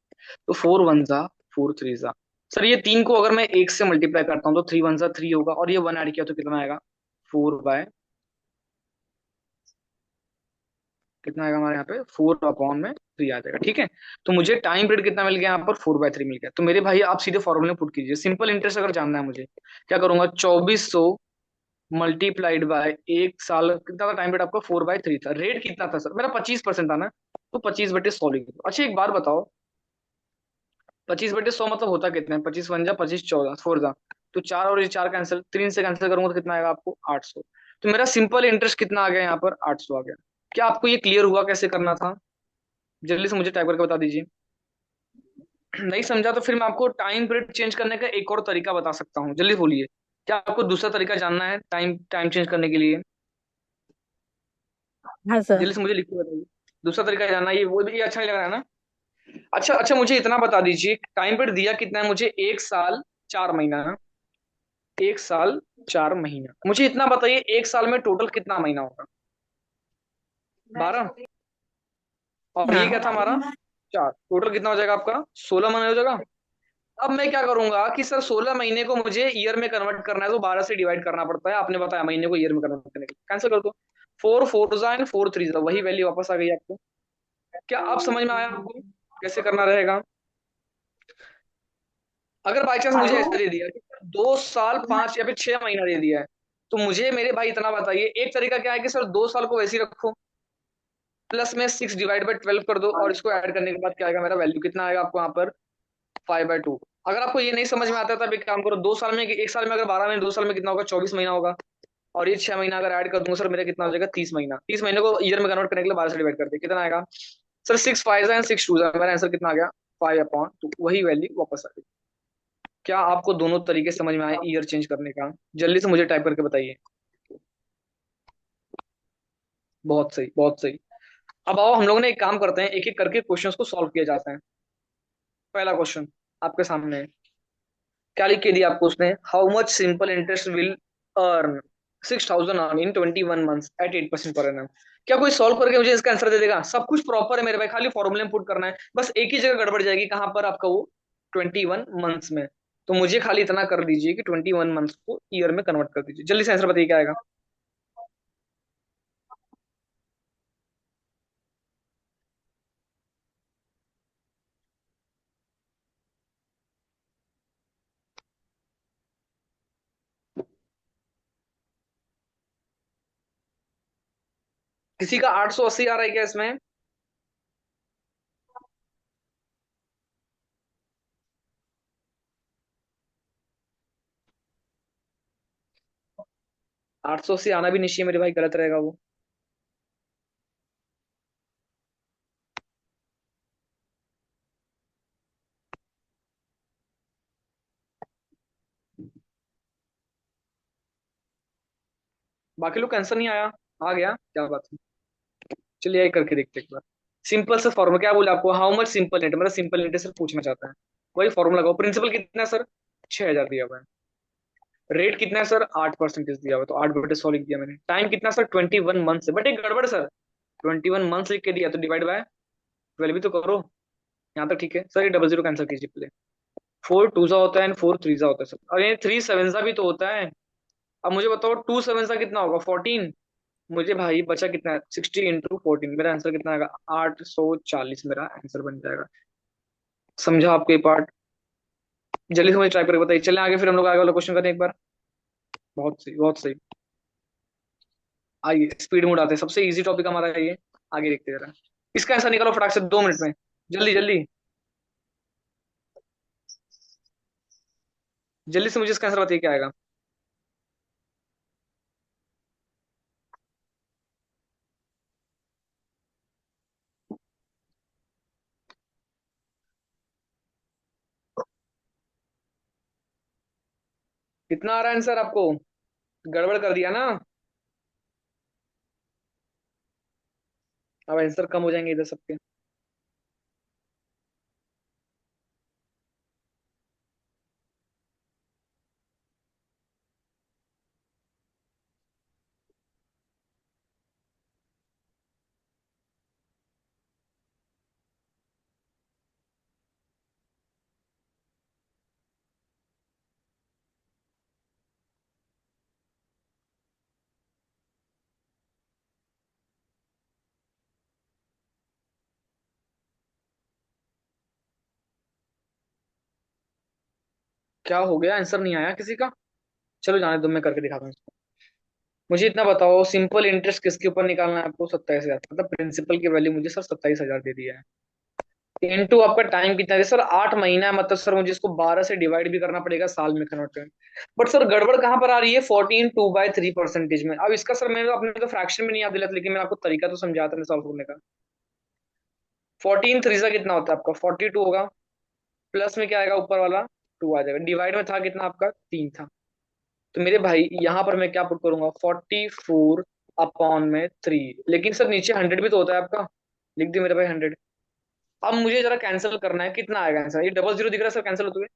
तो 4 1 जा 4 3 जा। सर ये 3 को अगर मैं 1 से मल्टीप्लाई करता हूँ तो 3 1 जा 3 होगा, और ये 1 ऐड किया तो कितना आएगा? 4 बाय, कितना आएगा हमारे यहाँ पे? 4/3 आ जाएगा। ठीक है। तो मुझे टाइम पीरियड कितना मिल गया यहाँ पर? 4/3 मिल गया। तो मेरे भाई आप सीधे फॉर्मूले पुट कीजिए। सिंपल इंटरेस्ट अगर जानना है मुझे, क्या करूंगा? 2400 मल्टीप्लाइड बाय 1 साल। कितना था टाइम पीरियड आपका? 4/3 था। रेट कितना था सर मेरा? 25% था ना, तो 25/100 लिख दो। अच्छा एक बात बताओ, 25/100 मतलब होता कितना है? 25 1 जा 25 14 4 जा, तो 4 और ये 4 कैंसिल, 3 से कैंसिल करूंगा तो कितना आएगा आपको? 800। तो मेरा सिंपल इंटरेस्ट कितना आ गया यहाँ पर? 800 आ गया। क्या आपको ये क्लियर हुआ कैसे करना था? जल्दी से मुझे टाइप करके बता दीजिए। नहीं समझा तो फिर मैं आपको टाइम पीरियड चेंज करने का एक और तरीका बता सकता हूँ, जल्दी बोलिए। क्या आपको दूसरा तरीका जानना है टाइम टाइम चेंज करने के लिए? हाँ सर। जल्दी से मुझे लिख के बताइए। दूसरा तरीका जानना है, ये वो भी ये अच्छा नहीं लग रहा है ना? अच्छा अच्छा, मुझे इतना बता दीजिए, टाइम पीरियड दिया कितना है मुझे? 1 साल 4 महीना ना? 1 साल 4 महीना, मुझे इतना बताइए, 1 साल में टोटल कितना महीना होगा? 12। और ये क्या था हाँ। हमारा? 4। टोटल कितना हो जाएगा आपका? 16 महीने हो जाएगा। अब मैं क्या करूंगा कि सर 16 महीने को मुझे ईयर में कन्वर्ट करना है, तो 12 से डिवाइड करना पड़ता है। आपने बताया महीने को ईयर में कन्वर्ट करने के लिए, कैंसिल कर दो। 4 4 जा 4 3 जा, वही वैल्यू वापस आ गई आपको। क्या आप समझ में आया आपको कैसे करना रहेगा? अगर बाई चांस मुझे ऐसा दे दिया कि 2 साल 5 या फिर 6 महीना दे दिया है, तो मुझे मेरे भाई इतना बताइए, एक तरीका क्या है कि सर 2 साल को वैसे ही रखो, प्लस में 6/12 कर दो, और इसको ऐड करने के बाद क्या आएगा मेरा वैल्यू? कितना आएगा आपको यहाँ पर? 5/2। अगर आपको ये नहीं समझ में आता है तब एक काम करो, 2 साल में, 1 साल में अगर 12 महीने, 2 साल में कितना होगा? 24 महीना होगा। और ये 6 महीना अगर ऐड कर दूंगा सर, मेरा कितना हो जाएगा? 30 महीना। 30 महीने को ईयर में कन्वर्ट करने के लिए 12 से डिवाइड कर दे, कितना आएगा सर? 6 5 एंड 6 2। मेरा आंसर कितना आ गया? 5/2, वही वैल्यू वापस आ गई। क्या आपको दोनों तरीके समझ में आए ईयर चेंज करने का? जल्दी से मुझे टाइप करके बताइए। बहुत सही, बहुत सही। अब आओ हम लोग ना एक काम करते हैं, एक एक करके क्वेश्चंस को सॉल्व किया जाता है। पहला क्वेश्चन आपके सामने है। क्या लिख के दिया आपको उसने? How much simple interest will earn 6,000 in 21 months at 8% per annum. क्या कोई सॉल्व करके मुझे इसका आंसर दे देगा? सब कुछ प्रॉपर है मेरे भाई, खाली फॉर्मूले में पुट करना है, बस एक ही जगह गड़बड़ जाएगी, कहां पर आपका वो 21 months में। तो मुझे खाली इतना कर दीजिए कि 21 months को ईयर में कन्वर्ट कर दीजिए। जल्दी से आंसर बताइए क्या आएगा। किसी का 880 आ रहा है क्या इसमें? 880 आना भी निश्चय मेरे भाई, गलत रहेगा वो। बाकी लोग का आंसर नहीं आया? आ गया, क्या बात है। चलिए ये करके देखते हैं एक बार। सिंपल सा फॉर्मूला क्या बोला आपको? हाउ मच सिंपल इंट, मतलब सिंपल इंट से पूछना चाहता है। वही फॉर्मूला लगाओ। प्रिंसिपल कितना है सर? 6,000 दिया हुआ है। रेट कितना है सर? 8% दिया हुआ है, तो 8/100 लिख दिया मैंने। टाइम कितना सर? 21 मंथ से, बट एक गड़बड़ सर, 21 मंथ लिख के दिया तो डिवाइड बाय 12 भी तो करो। यहाँ तक ठीक है सर, ये 00 कैंसिल कीजिए पहले। 4 2 होता है एंड 4 3 होता है सर, और ये 3 7 भी तो होता है। अब मुझे बताओ 2 7 कितना होगा? 14। मुझे भाई बचा कितना है? 60 × 14, मेरा आंसर कितना आएगा? 840 मेरा आंसर बन जाएगा। समझा आपको ये पार्ट? जल्दी से मुझे ट्राई करके बताइए। चलें आगे, फिर हम लोग आगे वाला क्वेश्चन करें एक बार। बहुत सही, बहुत सही। आइए स्पीड मोड आते हैं, सबसे इजी टॉपिक हमारा है ये। आगे देखते जरा। इसका आंसर निकालो फटाक से 2 मिनट में। जल्दी जल्दी। जल्दी से मुझे इसका आंसर बताइए क्या आएगा। कितना आ रहा है आंसर आपको? गड़बड़ कर दिया ना? अब आंसर कम हो जाएंगे इधर सबके। क्या हो गया? आंसर नहीं आया किसी का? चलो जाने दो, मैं करके दिखाता हूँ इसको। मुझे इतना बताओ, सिंपल इंटरेस्ट किसके ऊपर निकालना है आपको? 27,000, मतलब प्रिंसिपल की वैल्यू मुझे सर 27,000 दे दिया है। इनटू आपका टाइम कितना है सर? 8 महीना है, मतलब सर मुझे इसको 12 से डिवाइड भी करना पड़ेगा, साल में कन्वर्ट करें। बट सर गड़बड़ कहाँ पर आ रही है? 14 2/3% में। अब इसका सर मैंने अपने तो फ्रैक्शन में नहीं याद दिला, लेकिन मैंने आपको तरीका तो समझाया था सॉल्व करने का। 14 3 कितना होता है आपका? 42 होगा। प्लस में क्या आएगा ऊपर वाला? 2 आ जाएगा। डिवाइड में था कितना आपका? 3 था। तो मेरे भाई यहाँ पर मैं क्या पुट करूंगा? 44/3। लेकिन सर नीचे 100 भी तो होता है आपका। लिख दी मेरे भाई 100। अब मुझे जरा कैंसिल करना है, कितना आएगा आंसर? ये 00 दिख रहा है सर, कैंसिल होते हुए।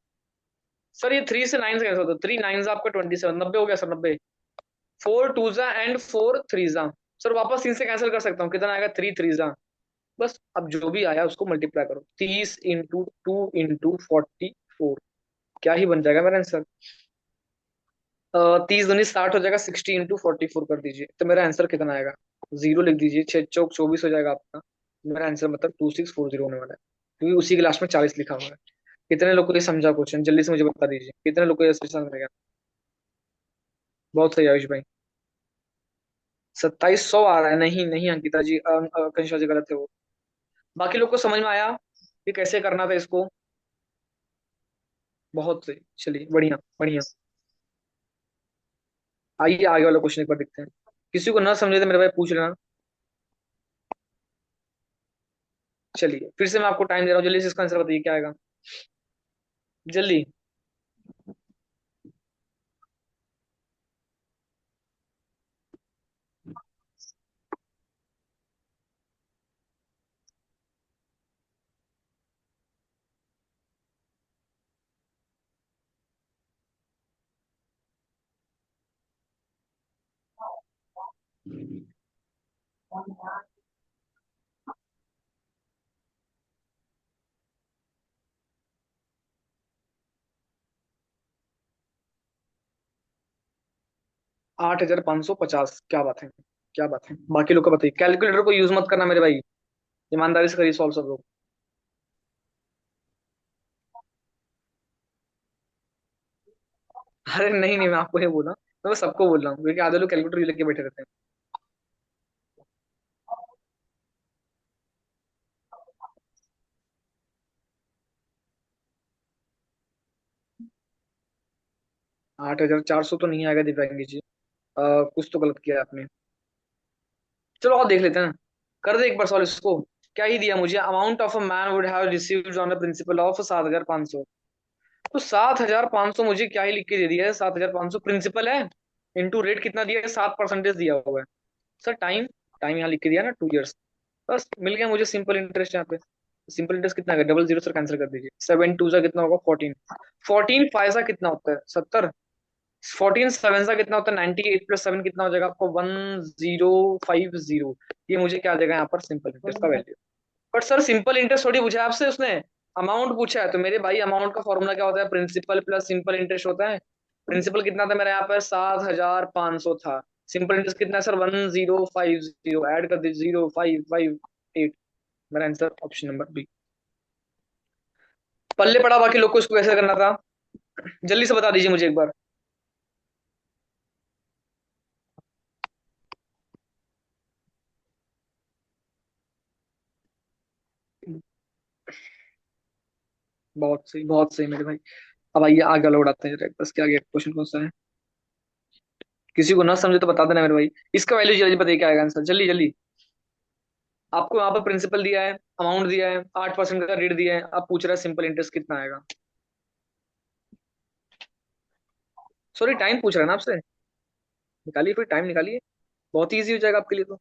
सर ये 3 से 9 से कैंसिल होता है। 3 9 आपका 27, 90 हो गया सर, 90। 4 2 एंड 4 3। सर वापस 3 से कैंसिल कर सकता हूँ, कितना आएगा? 3 3। बस अब जो भी आया उसको मल्टीप्लाई करो, 30 × 2 × 44। क्या ही बन जाएगा मेरा आंसर? 30 दूनी 60 हो जाएगा, 60 × 44 कर दीजिए, तो मेरा आंसर कितना आएगा? 0 लिख दीजिए, 6 चौक 24 हो जाएगा आपका। मेरा आंसर मतलब 2640 होने वाला है, क्योंकि उसी क्लास में 40 लिखा हुआ है। कितने लोग को ये समझा क्वेश्चन? जल्दी से मुझे बता दीजिए, कितने लोग को ये समझ में गया? बहुत सही आयुष भाई। 2700 आ रहा है? नहीं नहीं अंकिता जी, कंशा जी गलत है वो। बाकी लोग को समझ में आया कि कैसे करना था इसको? बहुत सही, चलिए बढ़िया बढ़िया। आइए आगे वाला क्वेश्चन एक बार देखते हैं। किसी को ना समझे तो मेरे भाई पूछ लेना। चलिए फिर से मैं आपको टाइम दे रहा हूँ, जल्दी से इसका आंसर बताइए क्या आएगा। जल्दी। 8,550, क्या बात है, क्या बात है। बाकी लोग को बताइए, कैलकुलेटर को यूज मत करना मेरे भाई, ईमानदारी से करिए सॉल्व सब लोग। अरे नहीं नहीं, मैं आपको ये बोला, मैं बस सबको बोल रहा हूँ क्योंकि आधे लोग कैलकुलेटर लेके बैठे रहते हैं। 8,400 तो नहीं आएगा दिव्यांगी जी। कुछ तो गलत किया है आपने। चलो और देख लेते हैं, कर दे एक बार सॉल्व इसको। क्या ही दिया मुझे, amount of a man would have received on the principle of 7,500। तो 7,500 मुझे क्या ही लिख के दे दिया है, 7,500 प्रिंसिपल है, इंटू रेट कितना दिया है, 7% दिया हुआ है। सर टाइम, टाइम यहाँ लिख के दिया ना, 2 ईयर्स। बस मिल गया मुझे सिंपल इंटरेस्ट यहाँ पे। सिंपल इंटरेस्ट कितना है, डबल जीरो सर कैंसिल कर दीजिए, 7 टू सा कितना होगा 14। 14 5 सा कितना होता है 70। 14 7 सा कितना होता है 98 + 7 कितना हो जाएगा आपको 1050। ये मुझे क्या आ जाएगा यहाँ पर सिंपल इंटरेस्ट का value. But sir simple interest थोड़ी पूछा है आपसे उसने, अमाउंट पूछा है। तो मेरे भाई अमाउंट का फॉर्मूला क्या होता है, प्रिंसिपल प्लस सिंपल इंटरेस्ट होता है। प्रिंसिपल कितना था मेरा यहाँ पर, 7,500 था। सिंपल इंटरेस्ट कितना है सर, 1050, ऐड कर दीजिए 0558। मेरा आंसर ऑप्शन नंबर बी। पल्ले पड़ा बाकी लोग को इसको कैसे करना था, जल्दी से बता दीजिए मुझे एक बार। बहुत सही मेरे भाई। अब आइए आगे वाला उड़ाते हैं जरा, बस क्या आगे क्वेश्चन कौन सा है। किसी को ना समझे तो बता देना मेरे भाई। इसका वैल्यू जल्दी बताइए क्या आएगा आंसर, जल्दी जल्दी। आपको यहाँ पर प्रिंसिपल दिया है, अमाउंट दिया है, 8% का रेट दिया है, आप पूछ रहे हैं सिंपल इंटरेस्ट कितना आएगा। सॉरी टाइम पूछ रहा है ना आपसे, निकालिए फिर टाइम निकालिए, बहुत ईजी हो जाएगा आपके लिए तो।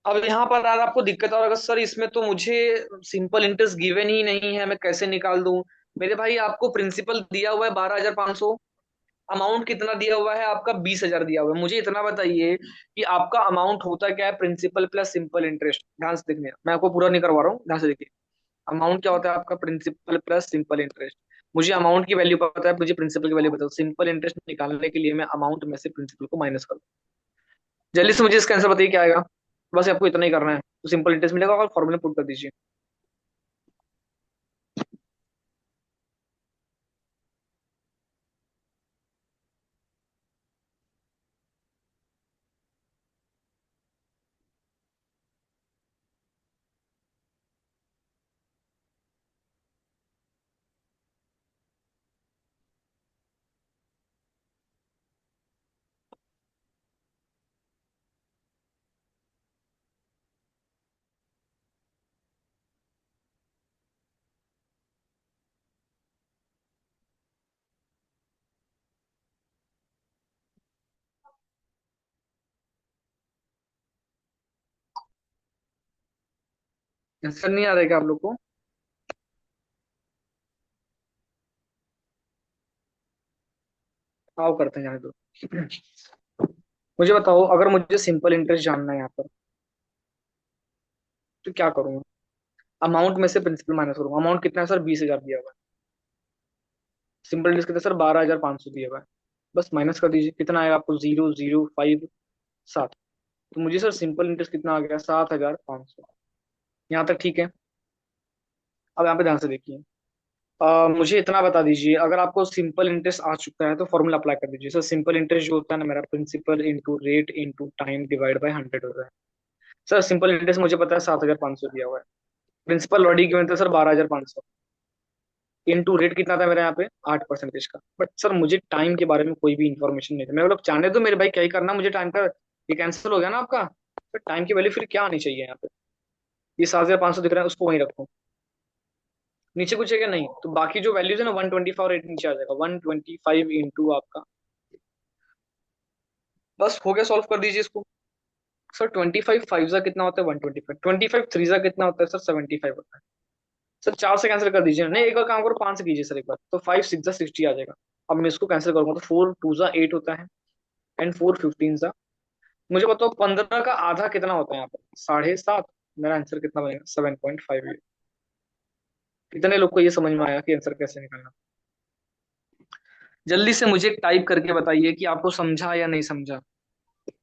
अब यहाँ पर यार आपको दिक्कत और, अगर सर इसमें तो मुझे सिंपल इंटरेस्ट गिवन ही नहीं है, मैं कैसे निकाल दूं। मेरे भाई आपको प्रिंसिपल दिया हुआ है 12,500, अमाउंट कितना दिया हुआ है आपका, 20,000 दिया हुआ है। मुझे इतना बताइए कि आपका अमाउंट होता क्या है, प्रिंसिपल प्लस सिंपल इंटरेस्ट। ध्यान से देखने, मैं आपको पूरा नहीं करवा रहा हूँ, ध्यान से देखिए। अमाउंट क्या होता है आपका, प्रिंसिपल प्लस सिंपल इंटरेस्ट। मुझे अमाउंट की वैल्यू पता है, मुझे प्रिंसिपल की वैल्यू बताओ, सिंपल इंटरेस्ट निकालने के लिए मैं अमाउंट में से प्रिंसिपल को माइनस कर दूं। जल्दी से मुझे इसका आंसर बताइए क्या आएगा। बस आपको इतना ही करना है, तो सिंपल इंटरेस्ट मिलेगा और फॉर्मूला पुट कर दीजिए। आंसर नहीं आ रहा है क्या आप लोग को। आओ करते हैं जाने दो। मुझे बताओ, अगर मुझे सिंपल इंटरेस्ट जानना है यहाँ पर, तो क्या करूंगा। अमाउंट में से प्रिंसिपल माइनस करूंगा, अमाउंट कितना है सर, 20,000 दिया हुआ है। सिंपल इंटरेस्ट कितना है सर, 12,500 दिया हुआ है। बस माइनस कर दीजिए, कितना आएगा आपको, 0,057। तो मुझे सर सिंपल इंटरेस्ट कितना आ गया, 7,500। यहाँ तक ठीक है। अब यहाँ पे ध्यान से देखिए, मुझे इतना बता दीजिए, अगर आपको सिंपल इंटरेस्ट आ चुका है तो फॉर्मूला अप्लाई कर दीजिए। सर सिंपल इंटरेस्ट जो होता है ना मेरा, principal into rate into time divide by 100 होता है। सर सिंपल इंटरेस्ट मुझे पता है 7,500 दिया हुआ है, प्रिंसिपल ऑलरेडी गिवन था सर 12,500। इनटू रेट कितना था मेरा यहाँ पे 8% का। बट सर मुझे टाइम के बारे में कोई भी इन्फॉर्मेशन नहीं था। मेरे लोग जाने दो मेरे भाई, क्या ही करना मुझे टाइम का। ये कैंसिल हो गया ना आपका, तो टाइम की वैल्यू फिर क्या आनी चाहिए यहाँ पे। ये 7,500 दिख रहा है, उसको वहीं रखो। नीचे कुछ है क्या? नहीं। तो बाकी जो वैल्यूज है ना 125 और 8 नीचे आ जाएगा। 125 इंटू आपका, बस हो गया। सॉल्व कर दीजिए इसको। सर 25 फाइव जा कितना होता है? 125। 25 थ्री जा कितना होता है सर? 75 होता है। सर 4 से कैंसिल कर दीजिए। नहीं, एक बार काम करो, 5 से कीजिए सर एक बार, तो 5 6 जा 60 आ जाएगा। अब मैं इसको कैंसिल करूंगा तो 4 2 जा 8 होता है, एंड 4 15 जा। मुझे बताओ 15 का आधा कितना होता है यहाँ पर? 7.5। मेरा आंसर कितना बनेगा? 7.5। कितने लोग को ये समझ में आया कि आंसर कैसे निकालना? जल्दी से मुझे टाइप करके बताइए कि आपको समझा या नहीं समझा।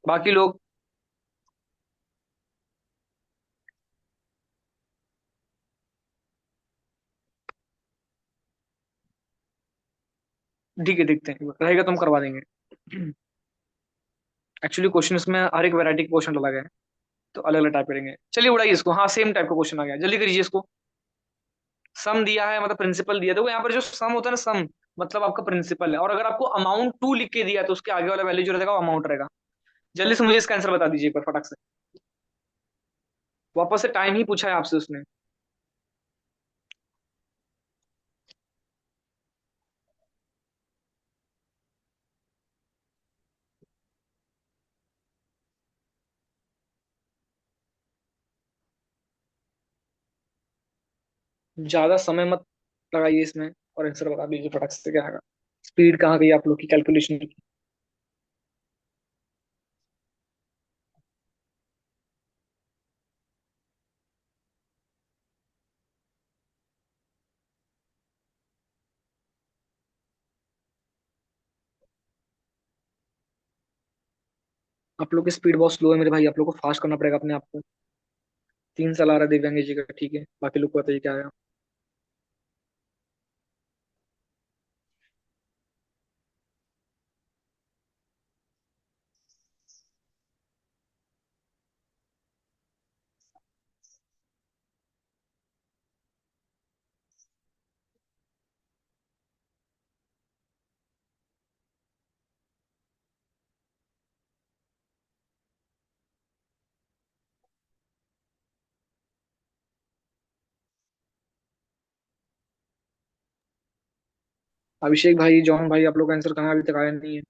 बाकी लोग, ठीक है देखते हैं, रहेगा तो हम करवा देंगे। एक्चुअली क्वेश्चन इसमें हर एक वैरायटी के क्वेश्चन लगा है, तो अलग अलग टाइप करेंगे। चलिए उड़ाइए इसको। हाँ सेम टाइप का क्वेश्चन आ गया, जल्दी करिए इसको। सम दिया है मतलब प्रिंसिपल दिया, देखो यहाँ पर जो सम होता है ना, सम मतलब आपका प्रिंसिपल है। और अगर आपको अमाउंट टू लिख के दिया है तो उसके आगे वाला वैल्यू जो रहेगा वो अमाउंट रहेगा। जल्दी से मुझे इसका आंसर बता दीजिए एक बार फटाक से। वापस से टाइम ही पूछा है आपसे उसने। ज्यादा समय मत लगाइए इसमें, और आंसर बता दीजिए फटाक से क्या आएगा। स्पीड कहाँ गई आप लोग की कैलकुलेशन की? आप लोग की स्पीड बहुत स्लो है मेरे भाई, आप लोग को फास्ट करना पड़ेगा अपने आप को। 3 साल आ रहा है दिव्यांग जी का, ठीक है, बाकी लोग को बताइए क्या आएगा। अभिषेक भाई, जॉन भाई, आप लोग का आंसर कहाँ अभी तक आया नहीं है?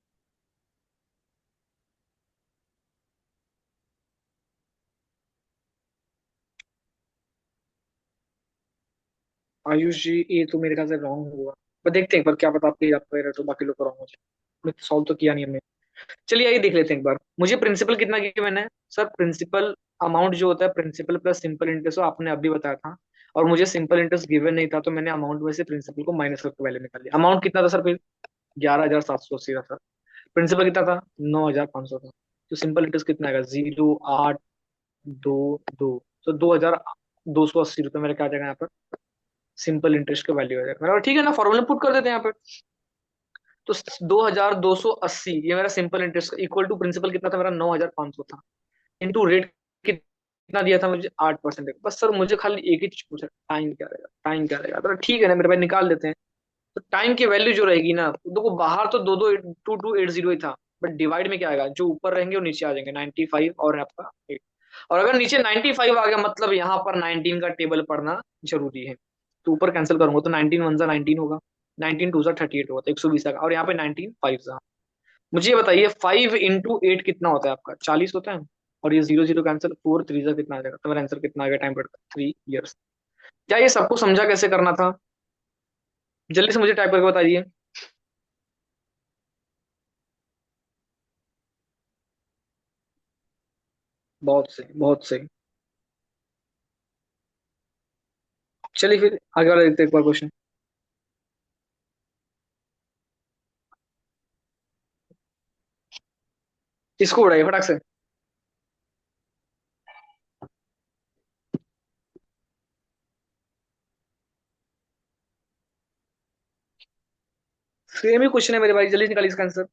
आयुष जी, ये तो मेरे ख्याल से रॉन्ग हुआ। पर देखते हैं एक बार, क्या पता आपके याद पे तो बाकी लोग को रॉन्ग हो जाए। सॉल्व तो किया नहीं हमने। चलिए आइए देख लेते हैं एक बार। मुझे प्रिंसिपल कितना गिवन है सर? प्रिंसिपल अमाउंट जो होता है प्रिंसिपल प्लस सिंपल इंटरेस्ट, आपने अभी बताया था। और मुझे सिंपल इंटरेस्ट गिवन नहीं था, तो मैंने अमाउंट में से प्रिंसिपल को माइनस करके वैल्यू निकाल लिया। अमाउंट कितना था सर फिर? 11,780 था सर। प्रिंसिपल कितना था? 9,500 था। तो सिंपल इंटरेस्ट कितना आएगा? 0,822। तो 2,280 रुपये मेरे क्या आ जाएगा यहाँ पर? सिंपल इंटरेस्ट का वैल्यू आ जाएगा मेरा। ठीक है ना, फॉर्मूला पुट कर देते हैं यहाँ पे। तो 2,280 ये मेरा simple interest equal to principal कितना था मेरा? 9,500 था। इंटू रेट कितना दिया था मुझे? 8%। बस सर मुझे खाली एक ही चीज पूछा, टाइम क्या रहेगा, टाइम क्या रहेगा। तो ठीक है ना मेरे भाई, निकाल लेते हैं। तो टाइम की वैल्यू जो रहेगी ना, देखो बाहर तो 2280 ही था, बट डिवाइड में क्या आएगा? जो ऊपर रहेंगे वो नीचे आ जाएंगे, 95 और आपका 8। और अगर नीचे 95 आ गया मतलब यहाँ पर 19 का टेबल पढ़ना जरूरी है। तो ऊपर कैंसिल करूंगा तो 19 वन जा 19 होगा, 19 टू जा 38 होगा, तो 120 आएगा। और यहाँ पे 19 फाइव जा। मुझे ये बताइए 5 इंटू 8 कितना होता है आपका? 40 होता है। और ये जीरो जीरो कैंसिल, 4 थ्री जा कितना आ जाएगा? तो मेरा आंसर कितना आ गया? टाइम पड़ता है 3 ईयर्स। क्या ये सबको समझा कैसे करना था? जल्दी से मुझे टाइप करके बताइए। बहुत सही, बहुत सही। चलिए फिर आगे वाला देखते हैं एक बार क्वेश्चन। इसको उड़ाइए फटाक से। सेम ही क्वेश्चन है मेरे भाई, जल्दी निकालिए इसका आंसर।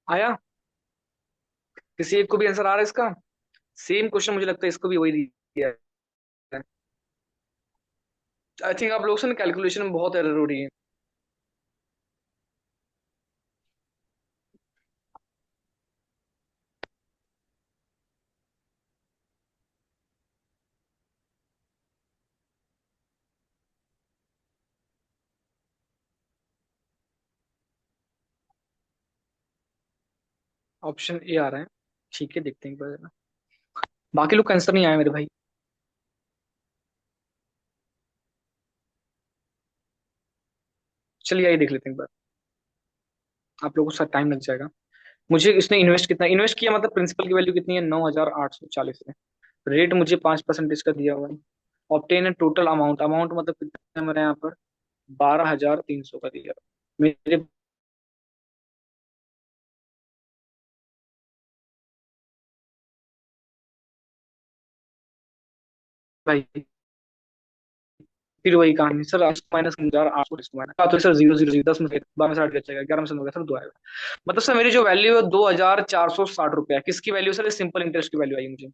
आया? किसी एक को भी आंसर आ रहा है इसका? सेम क्वेश्चन मुझे लगता है इसको भी वही दिया है। आई थिंक आप लोगों से कैलकुलेशन में बहुत एरर हो रही है। ऑप्शन ए आ रहा है। ठीक है, देखते हैं एक बार। बाकी लोग का आंसर नहीं आया मेरे भाई। चलिए आइए देख लेते हैं एक बार। आप लोगों को साथ टाइम लग जाएगा। मुझे इसने इन्वेस्ट कितना इन्वेस्ट किया, मतलब प्रिंसिपल की वैल्यू कितनी है? 9,840 है। रेट मुझे 5% का दिया हुआ है। ऑप्टेन टोटल अमाउंट, अमाउंट मतलब कितना मेरे यहाँ पर? 12,300 का दिया मेरे भाई। फिर वही कहानी सर, माइनस 1,800 इसको माइनस तो सर 0 0 0 10 में से 12 में से 8 बचेगा, 11 में से हो गया सर 2 आएगा। मतलब सर मेरी जो वैल्यू है 2,460 रुपया, किसकी वैल्यू सर? सिंपल इंटरेस्ट की वैल्यू आई मुझे।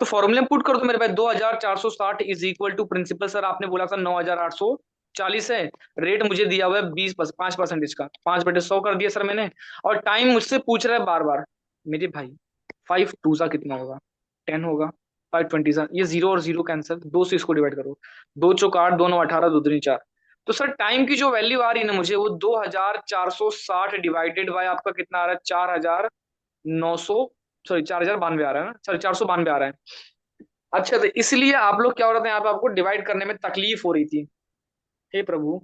तो फॉर्मूले में पुट कर दो मेरे भाई, 2,460 is equal to principal sir आपने बोला था 9,840 है। रेट मुझे दिया हुआ है 5% का, 5/100 कर दिया सर मैंने। और टाइम मुझसे पूछ रहा है बार बार। मेरे भाई 5 2 सा कितना होगा? 10 होगा। 5 20 सा, ये जीरो और जीरो कैंसिल, दो से इसको डिवाइड करो। 2 चौक 8, 2 9 18, 2 दूनी 4। तो सर टाइम की जो वैल्यू आ रही है ना मुझे, वो 2,460 डिवाइडेड बाय आपका कितना आ रहा है? 4,900, सॉरी 4,092 आ रहा है ना, सॉरी 492 आ रहा है। अच्छा, तो इसलिए आप लोग क्या हो रहे थे यहाँ पे, आपको डिवाइड करने में तकलीफ हो रही थी। हे प्रभु,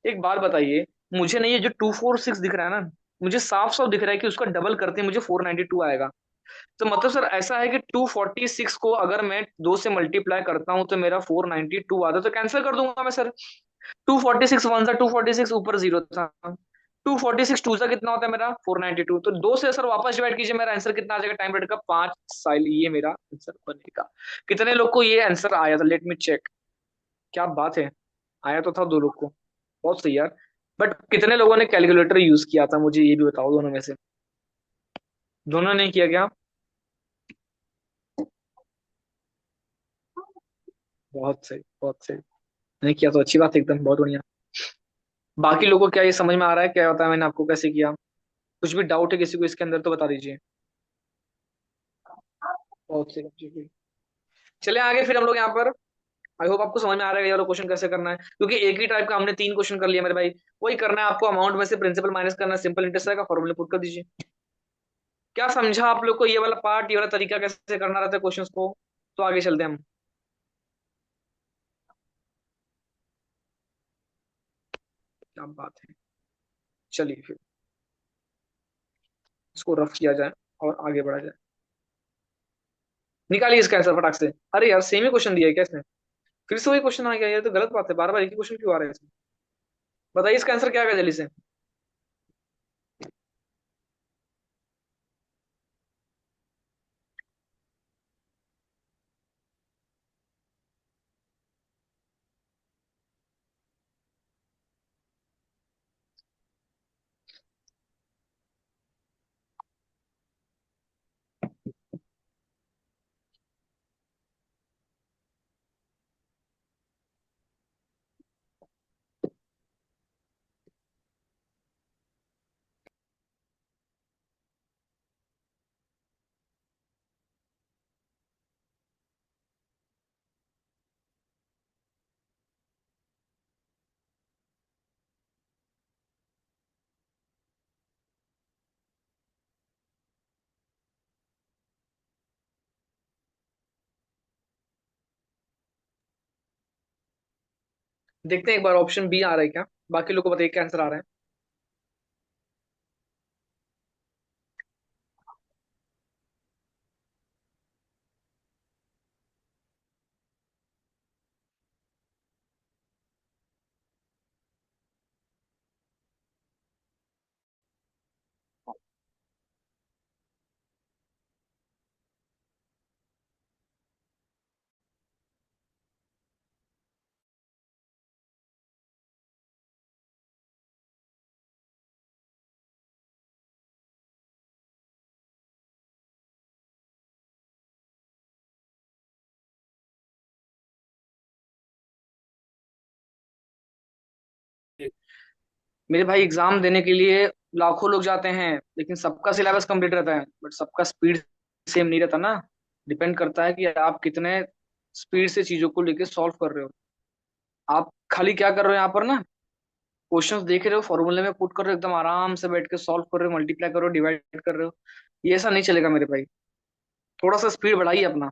एक बात बताइए। मुझे नहीं, ये जो 246 दिख रहा है ना, मुझे साफ साफ दिख रहा है कि उसका डबल करते मुझे 492 आएगा। तो मतलब सर ऐसा है कि 246 को अगर मैं 2 से मल्टीप्लाई करता हूं तो मेरा 492 आता है, तो कैंसिल कर दूंगा मैं सर। 246 वन सा 246 ऊपर जीरो था। 246 टू सा कितना होता है मेरा? 492। तो दो से सर वापस डिवाइड कीजिए, मेरा आंसर कितना आ जाएगा टाइम पीरियड का? 5 साल, ये मेरा आंसर बनेगा। कितने लोग को ये आंसर आया था? Let me check. क्या बात है, आया तो था 2 लोग को। बहुत सही यार। बट कितने लोगों ने कैलकुलेटर यूज किया था, मुझे ये भी बताओ दोनों में से। दोनों ने किया क्या? बहुत सही, बहुत सही। नहीं किया तो अच्छी बात है, एकदम बहुत बढ़िया। बाकी लोगों को क्या ये समझ में आ रहा है क्या होता है मैंने आपको कैसे किया? कुछ भी डाउट है किसी को इसके अंदर तो बता दीजिए। बहुत सही जी जी। चले आगे फिर हम लोग यहाँ पर। आई होप आपको समझ में आ रहा है यार क्वेश्चन कैसे करना है, क्योंकि एक ही टाइप का हमने 3 क्वेश्चन कर लिया मेरे भाई। वही करना है आपको, अमाउंट में से प्रिंसिपल माइनस करना है, सिंपल इंटरेस्ट का फॉर्मूला पुट कर दीजिए। क्या समझा आप लोग को ये वाला पार्ट, ये वाला तरीका कैसे करना रहता है क्वेश्चंस को? तो आगे चलते हैं हम। क्या बात है। चलिए फिर इसको रफ किया जाए और आगे बढ़ा जाए। निकालिए इसका आंसर फटाक से। अरे यार सेम ही क्वेश्चन दिया है क्या इसने? फिर से वही क्वेश्चन आ गया, ये तो गलत बात है, बार बार एक ही क्वेश्चन क्यों आ रहा है इसमें? बताइए इसका आंसर क्या आएगा जल्दी से। देखते हैं एक बार ऑप्शन बी आ रहा है क्या। बाकी लोग को बताइए क्या आंसर आ रहा है। मेरे भाई एग्जाम देने के लिए लाखों लोग जाते हैं, लेकिन सबका सिलेबस कंप्लीट रहता है, बट सबका स्पीड सेम नहीं रहता ना। डिपेंड करता है कि आप कितने स्पीड से चीजों को लेके सॉल्व कर रहे हो। आप खाली क्या कर रहे हो यहाँ पर ना, क्वेश्चंस देख रहे हो, फॉर्मूले में पुट कर रहे हो, एकदम आराम से बैठ के सॉल्व कर रहे हो, मल्टीप्लाई कर रहे हो, डिवाइड कर रहे हो। ये ऐसा नहीं चलेगा मेरे भाई। थोड़ा सा स्पीड बढ़ाइए अपना।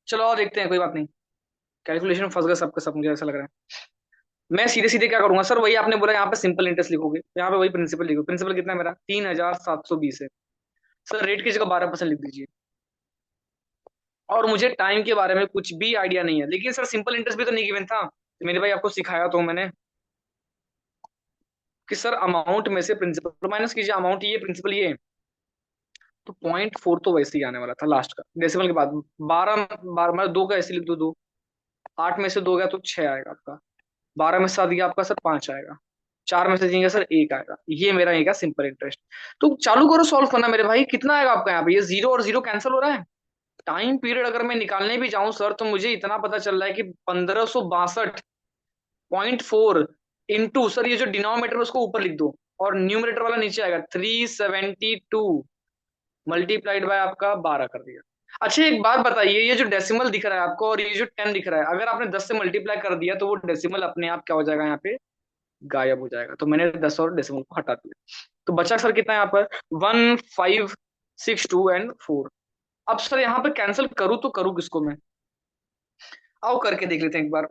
चलो और देखते हैं, कोई बात नहीं। कैलकुलेशन फंस गए सबके सब, मुझे ऐसा लग रहा है। मैं सीधे सीधे क्या करूंगा सर, वही आपने बोला यहाँ पे सिंपल इंटरेस्ट लिखोगे, यहाँ पे वही प्रिंसिपल लिखो। प्रिंसिपल कितना है मेरा, 3720 है। सर रेट की जगह 12% लिख दीजिए। और मुझे टाइम के बारे में कुछ भी आइडिया नहीं है, लेकिन सर सिंपल इंटरेस्ट भी तो नहीं गिवन था। तो मेरे भाई आपको सिखाया तो मैंने कि सर अमाउंट में से प्रिंसिपल माइनस कीजिए, अमाउंट ये प्रिंसिपल ये। तो 0.4 तो वैसे ही आने वाला था लास्ट का डेसिमल के बाद। 12 12 मतलब दो का ऐसे लिख दो, दो। 8 में से दो गया तो 6 आएगा आपका। 12 में से 7 गया आपका सर 5 आएगा। 4 में से 3 गया सर 1 आएगा। ये मेरा एक सिंपल इंटरेस्ट। तो चालू करो सॉल्व करना मेरे भाई। कितना आएगा आपका यहाँ पे, ये जीरो और जीरो कैंसिल हो रहा है। टाइम पीरियड अगर मैं निकालने भी जाऊं सर, तो मुझे इतना पता चल रहा है कि 1562.4 इंटू सर, ये जो डिनोमिनेटर है उसको ऊपर लिख दो, और न्यूमरेटर वाला नीचे आएगा 372 मल्टीप्लाइड बाय आपका 12 कर दिया। अच्छा एक बात बताइए, ये जो डेसिमल दिख रहा है आपको और ये जो 10 दिख रहा है, अगर आपने 10 से मल्टीप्लाई कर दिया तो वो डेसिमल अपने आप क्या हो जाएगा, यहाँ पे गायब हो जाएगा। तो मैंने 10 और डेसिमल को हटा दिया। तो बचा सर कितना है यहाँ पर, 1562 एंड 4। अब सर यहाँ पे कैंसिल करूँ तो करूँ किसको मैं। आओ करके देख लेते हैं एक बार।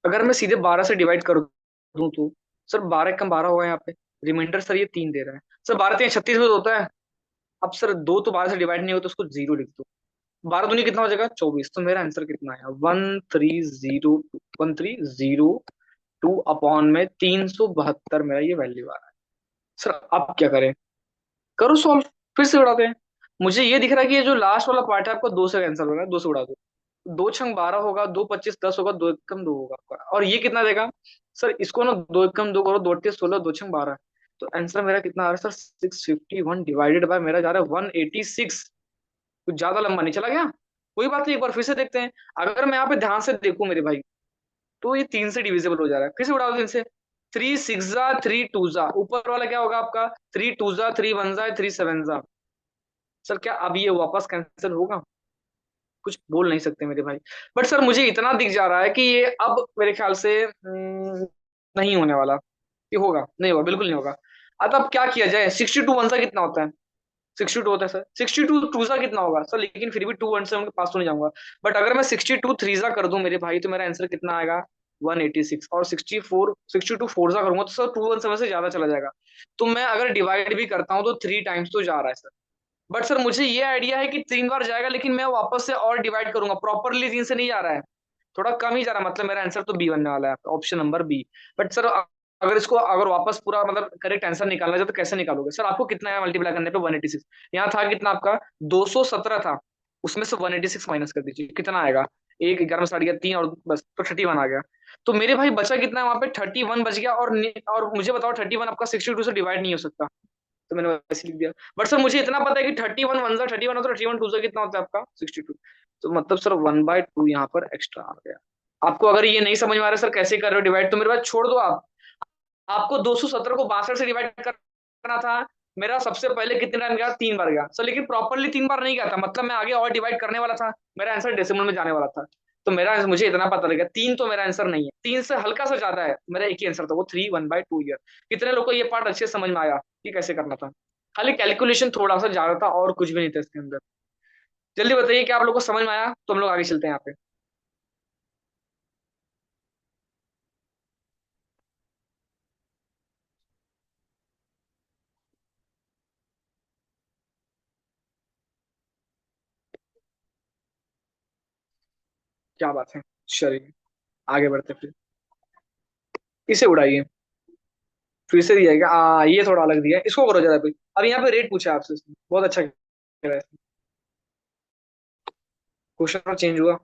अगर मैं सीधे 12 से डिवाइड कर दूं तो सर 12 कम 12 होगा यहाँ पे। रिमाइंडर सर ये 3 दे रहा है। सर 12 3 36 में तो होता है। अब सर दो तो 12 से डिवाइड नहीं होता, उसको जीरो लिख दो। 12 दूनी कितना हो जाएगा, 24। तो मेरा आंसर कितना आया, 1302 अपॉन में 372 मेरा ये वैल्यू आ रहा है। सर अब क्या करें, करो सॉल्व, फिर से उड़ाते हैं। मुझे ये दिख रहा है कि ये जो लास्ट वाला पार्ट है आपका 2 से कैंसिल हो रहा है, 2 से उड़ा दो। 2 छंग 12 होगा, 2 25 10 होगा, 2 एकम 2 होगा आपका। और ये कितना देगा सर, इसको ना 2 एकम 2 करो, 2 8 16, 2 छंग 12। तो आंसर मेरा कितना आ रहा है सर, 651 डिवाइडेड बाय मेरा जा रहा है 186। कुछ ज्यादा लंबा नहीं चला गया। कोई बात नहीं, एक बार फिर से देखते हैं। अगर मैं यहाँ पे ध्यान से देखूं मेरे भाई, तो ये 3 से डिविजिबल हो जा रहा है। फिर से उड़ा दो 3 से। 3 6 जा 3 2 जा, ऊपर वाला क्या होगा आपका, 3 2 जा 3 1 जा 3 7 जा। सर क्या अब ये वापस कैंसिल होगा, कुछ बोल नहीं सकते मेरे भाई। बट सर मुझे इतना दिख जा रहा है कि ये अब मेरे ख्याल से नहीं होने वाला। ये होगा नहीं, होगा बिल्कुल नहीं होगा। अब क्या किया जाए, 62 वन सा कितना होता है, 62 होता है सर। 62 टू सा कितना होगा सर, लेकिन फिर भी 2 वन से उनके पास तो नहीं जाऊंगा। बट अगर मैं 62 3 सा कर दूं मेरे भाई, तो मेरा आंसर कितना आएगा, 186। और 62 4 सा करूंगा तो सर 2 1 7 से ज्यादा चला जाएगा। तो मैं अगर डिवाइड भी करता हूँ तो 3 टाइम्स तो जा रहा है सर। बट सर मुझे ये आइडिया है कि 3 बार जाएगा, लेकिन मैं वापस से और डिवाइड करूंगा, प्रॉपरली 3 से नहीं जा रहा है। थोड़ा कम ही जा रहा है, मतलब मेरा आंसर तो बी बनने वाला है, option number B. But sir अगर इसको अगर वापस पूरा मतलब करेक्ट आंसर निकालना है तो कैसे निकालोगे सर, आपको कितना है मल्टीप्लाई करने पे 186। यहाँ था कितना आपका, 217 था। उसमें से 186 माइनस कर दीजिए, कितना आएगा, एक 11 में 8 गया 3 और बस, तो 31 आ गया। तो मेरे भाई बचा कितना है वहां पे, 31 बच गया। और मुझे बताओ 31 आपका 62 से डिवाइड नहीं हो सकता। तो मैंने वैसे लिख दिया। बट सर मुझे इतना पता है कि 31 1 जा 31 होता है, 31 2 जा कितना होता है आपका 62। तो मतलब सर 1/2 यहाँ पर एक्स्ट्रा आ गया। आपको अगर ये नहीं समझ में आ रहा है सर कैसे कर रहे हो डिवाइड, तो मेरे पास छोड़ दो आप। आपको 217 को 62 से डिवाइड करना था। मेरा सबसे पहले कितने टाइम गया, 3 बार गया सर, लेकिन प्रॉपरली 3 बार नहीं गया था, मतलब मैं आगे और डिवाइड करने वाला था। मेरा आंसर डेसिमल में जाने वाला था। तो मेरा मुझे इतना पता लगा, 3 तो मेरा आंसर नहीं है, 3 से हल्का सा ज्यादा है। मेरा एक ही आंसर था, वो 3 1/2 ईयर। कितने लोग को ये पार्ट अच्छे से समझ में आया कि कैसे करना था। खाली कैलकुलेशन थोड़ा सा ज्यादा था, और कुछ भी नहीं था इसके अंदर। जल्दी बताइए कि आप लोग को समझ में आया, तो हम लोग आगे चलते हैं यहाँ पे। क्या बात है, चलिए आगे बढ़ते हैं फिर। इसे उड़ाइए, फिर से दिया है क्या, ये थोड़ा अलग दिया है, इसको करो जरा भाई। अब यहाँ पे रेट पूछा है आपसे इसने, बहुत अच्छा किया है। क्वेश्चन चेंज हुआ।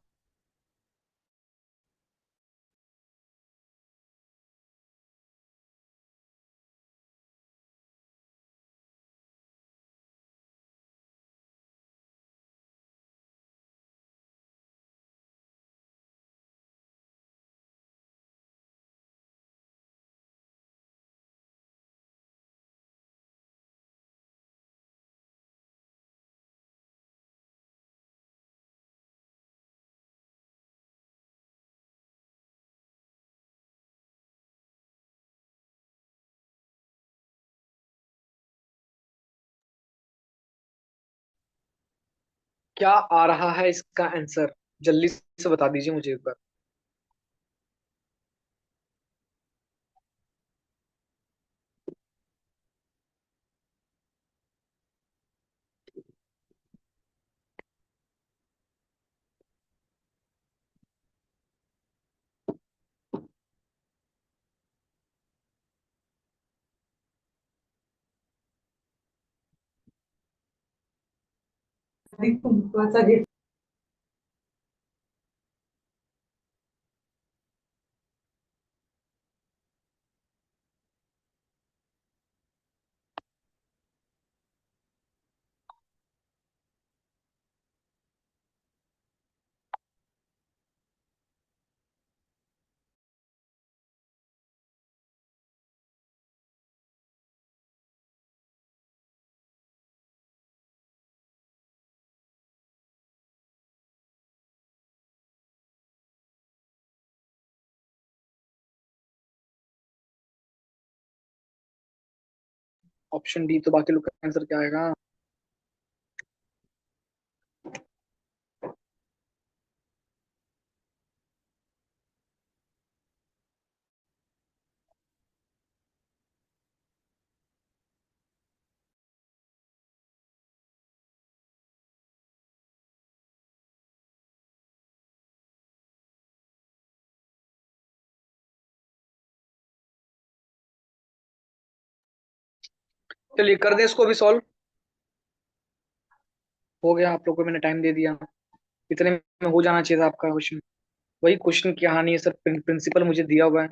क्या आ रहा है इसका आंसर? जल्दी से बता दीजिए मुझे एक बार। ऑप्शन डी, तो बाकी लोग का आंसर क्या आएगा? चलिए कर दे इसको भी सॉल्व। हो गया, आप लोग को मैंने टाइम दे दिया। इतने में हो जाना चाहिए था आपका क्वेश्चन। वही क्वेश्चन की कहानी है सर, प्रिंसिपल मुझे दिया हुआ है।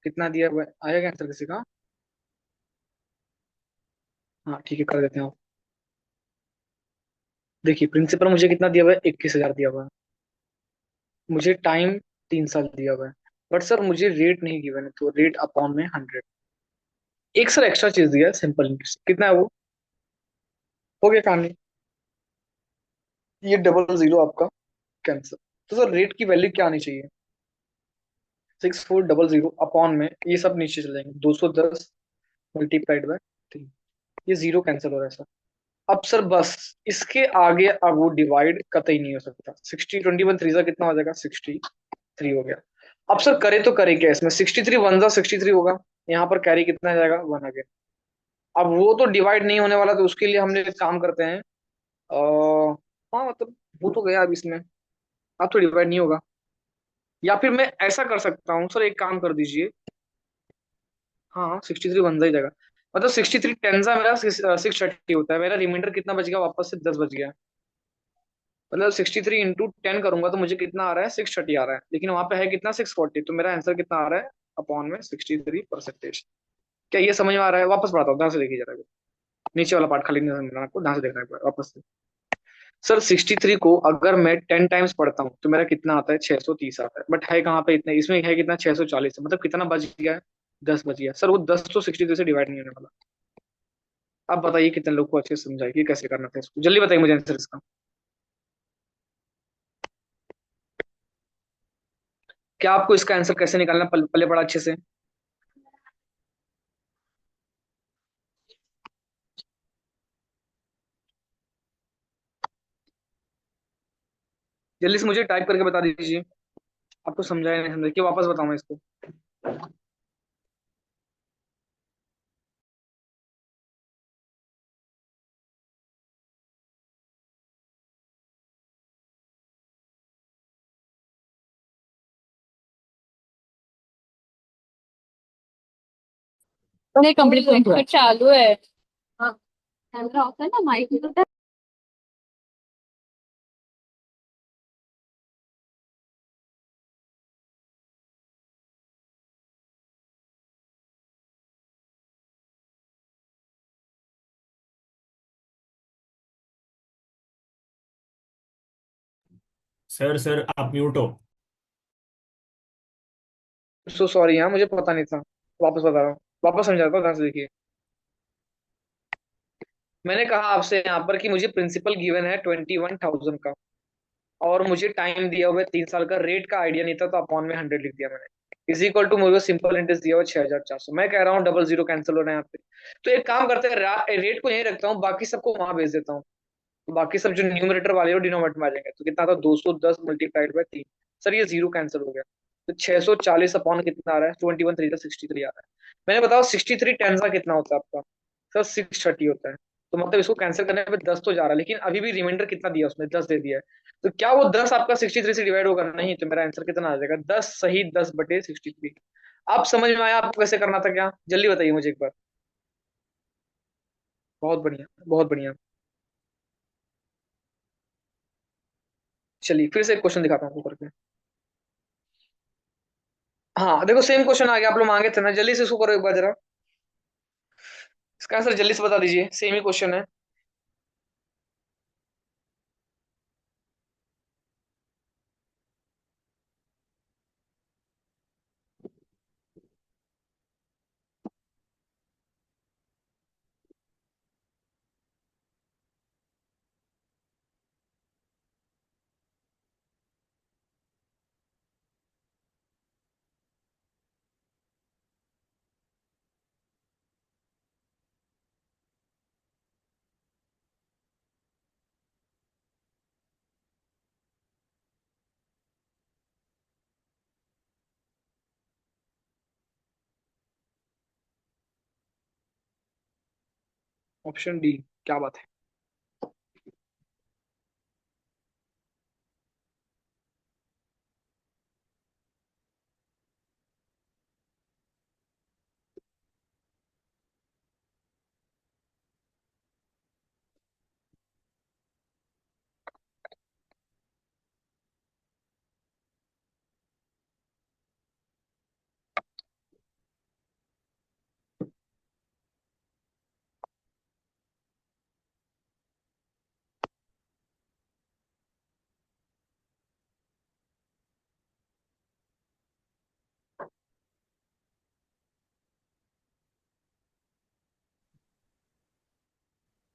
कितना दिया हुआ है, आएगा आंसर किसी का? हाँ ठीक है, कर देते हैं आप। देखिए प्रिंसिपल मुझे कितना दिया हुआ है, 21,000 दिया हुआ है। मुझे टाइम 3 साल दिया हुआ है। बट सर मुझे रेट नहीं गिवन है, तो रेट अपॉन में 100। एक सर एक्स्ट्रा चीज दिया है, सिंपल इंटरेस्ट, कितना है वो? हो गया कहानी। ये डबल जीरो आपका कैंसर। तो सर रेट की वैल्यू क्या आनी चाहिए? 6400 अपॉन में ये सब नीचे चले जाएंगे, 210 मल्टीप्लाइड बाय 3। ये जीरो कैंसिल हो रहा है सर। अब सर बस इसके आगे अब वो डिवाइड कतई नहीं हो सकता। 60, 21 थ्री सा कितना हो जाएगा? 63 हो गया। अब सर करे तो करे क्या इसमें? 63 वन जा 63 होगा। यहाँ पर कैरी कितना आ जाएगा? वन आ गया। अब वो तो डिवाइड नहीं होने वाला, तो उसके लिए हमने एक काम करते हैं। हाँ मतलब वो तो गया अब इसमें। अब तो डिवाइड नहीं होगा। या फिर मैं ऐसा कर सकता हूँ सर, एक काम कर दीजिए। हाँ 63 वन जा ही जाएगा। मतलब 63 टेन जा मेरा 630 होता है। मेरा रिमाइंडर कितना बच गया? वापस से 10 बच गया। मतलब 63 इंटू 10 करूंगा तो मुझे कितना आ रहा है? 630 आ रहा है। लेकिन वहां पे है कितना? 640। तो मेरा आंसर कितना आ रहा है? अपॉन में 63%। क्या ये समझ में आ रहा है? वापस पढ़ाता हूँ, ध्यान से देखिए जरा। नीचे वाला पार्ट खाली नहीं समझना आपको, ध्यान से देखना है एक बार वापस से। सर 63 को अगर मैं 10 टाइम्स पढ़ता हूँ तो मेरा कितना आता है? 630 आता है। बट है कहाँ पे इतना? इसमें है कितना? 640। मतलब कितना बच गया है? 10 बच गया। सर वो 10 तो 63 से डिवाइड नहीं होने वाला। अब बताइए कितने लोग को अच्छे से समझाइए कि कैसे करना था इसको। जल्दी बताइए मुझे आंसर इसका। क्या आपको इसका आंसर कैसे निकालना पल्ले पड़ा अच्छे से? जल्दी से मुझे टाइप करके बता दीजिए। आपको समझाया नहीं समझा कि वापस बताऊं मैं इसको? नहीं कंप्लीट नहीं हुआ चालू है। हाँ कैमरा ऑफ है ना माइक में। सर सर आप म्यूट हो। सो सॉरी, हाँ मुझे पता नहीं था। वापस बता रहा हूँ। वापस समझाता हूँ, ध्यान से देखिए। मैंने कहा आपसे यहाँ पर कि मुझे प्रिंसिपल गिवन है 21,000 का। और मुझे टाइम दिया हुआ है 3 साल का। रेट का आइडिया नहीं था तो अपॉन में 100 लिख दिया मैंने। इज इक्वल टू मुझे सिंपल इंटरेस्ट दिया हुआ 6,400। मैं कह रहा हूँ डबल जीरो कैंसिल हो रहा है यहाँ पे। तो एक काम करते हैं, रेट को यहीं रखता हूँ, बाकी सबको वहां भेज देता हूँ। तो बाकी सब जो न्यूमरेटर वाले हो डिनोमिनेटर में आ जाएंगे। तो कितना था, 210 मल्टीप्लाइड बाय 3। सर ये जीरो कैंसिल हो गया। तो 640 अपॉन कितना आ रहा है, 21 3 63 आ रहा है। मैंने बताओ 63 टेन का कितना होता है आपका। सर 630 होता है। तो मतलब इसको कैंसिल करने पे 10 तो जा रहा है, लेकिन अभी भी रिमाइंडर कितना दिया उसने, 10 दे दिया है। तो क्या वो 10 आपका 63 से डिवाइड होगा, नहीं। तो मेरा आंसर कितना आ जाएगा, 10 सही 10/63। आप समझ में आया आपको कैसे करना था क्या, जल्दी बताइए मुझे एक बार। बहुत बढ़िया, बहुत बढ़िया। चलिए फिर से एक क्वेश्चन दिखाता हूँ आपको करके। हाँ देखो सेम क्वेश्चन आ गया, आप लोग मांगे थे ना, जल्दी से इसको करो एक बार जरा। इसका आंसर जल्दी से बता दीजिए, सेम ही क्वेश्चन है। ऑप्शन डी, क्या बात है।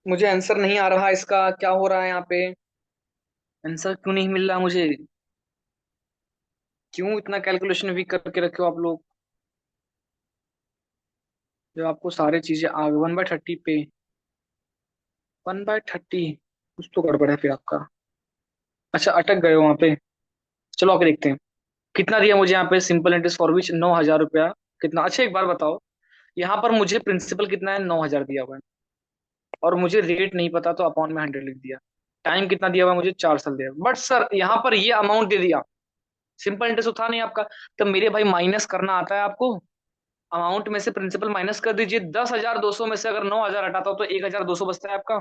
मुझे आंसर नहीं आ रहा इसका, क्या हो रहा है यहाँ पे। आंसर क्यों नहीं मिल रहा मुझे, क्यों इतना कैलकुलेशन भी करके रखे हो आप लोग, जब आपको सारी चीजें आ गई 1/30 पे। 1/30, कुछ तो गड़बड़ है फिर आपका। अच्छा अटक गए हो वहां पे। चलो आगे देखते हैं। कितना दिया मुझे यहाँ पे, सिंपल इंटरेस्ट फॉर विच 9,000 रुपया। कितना, अच्छा एक बार बताओ, यहाँ पर मुझे प्रिंसिपल कितना है, 9,000 दिया हुआ है। और मुझे रेट नहीं पता तो अपॉन में 100 लिख दिया। टाइम कितना दिया हुआ है मुझे, 4 साल दिया, बट सर यहाँ पर ये अमाउंट दे दिया, सिंपल इंटरेस्ट था नहीं आपका। तो मेरे भाई माइनस करना आता है आपको, अमाउंट में से प्रिंसिपल माइनस कर दीजिए। 10,200 में से अगर 9,000 हटाता हूं तो 1,200 बचता है आपका।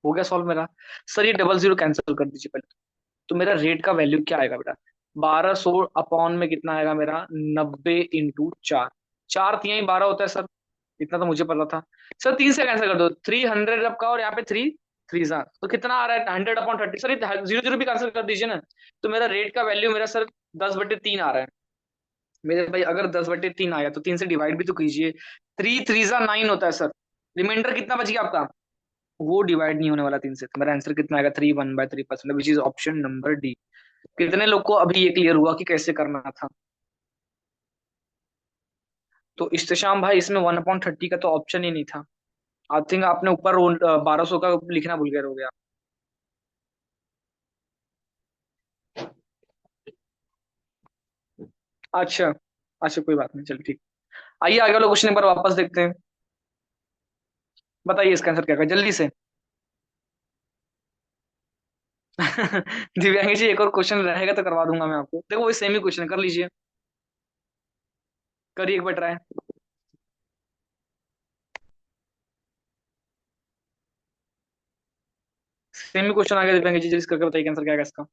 हो गया सॉल्व मेरा। सर ये डबल जीरो कैंसिल कर दीजिए पहले। तो मेरा रेट का वैल्यू क्या आएगा बेटा, 1200 अपॉन में कितना आएगा मेरा, 90 × 4। 4 × 3 = 12 होता है सर, इतना तो मुझे पता था। सर 3 से कैंसिल कर दो, 300 आपका और यहाँ पे थ्री थ्री सा, तो कितना आ रहा है, 100/30। सर ये जीरो जीरो भी कैंसिल कर दीजिए ना। तो मेरा रेट का वैल्यू मेरा सर 10/3 आ रहा है। मेरे भाई अगर 10/3 आया तो 3 से डिवाइड भी तो कीजिए। 3 3 9 होता है सर। रिमाइंडर कितना बच गया आपका, वो डिवाइड नहीं होने वाला 3 से। तो मेरा आंसर कितना आएगा, 3 1/3%, which is option number D. कितने लोग को अभी ये क्लियर हुआ कि कैसे करना था। तो इस्तेशाम भाई इसमें 1/30 का तो ऑप्शन ही नहीं था। आई थिंक आपने ऊपर 1200 का लिखना भूल गए हो गया। अच्छा, अच्छा कोई बात नहीं, चलो ठीक। आइए आगे वाला क्वेश्चन एक बार वापस देखते हैं। बताइए इसका आंसर क्या है जल्दी से। दिव्यांगी जी एक और क्वेश्चन रहेगा तो करवा दूंगा मैं आपको, देखो वही सेम ही क्वेश्चन कर लीजिए। करिए एक बार ट्राई। सेम ही क्वेश्चन आ गया दिव्यांगी जी, जल्दी करके बताइए आंसर क्या है इसका।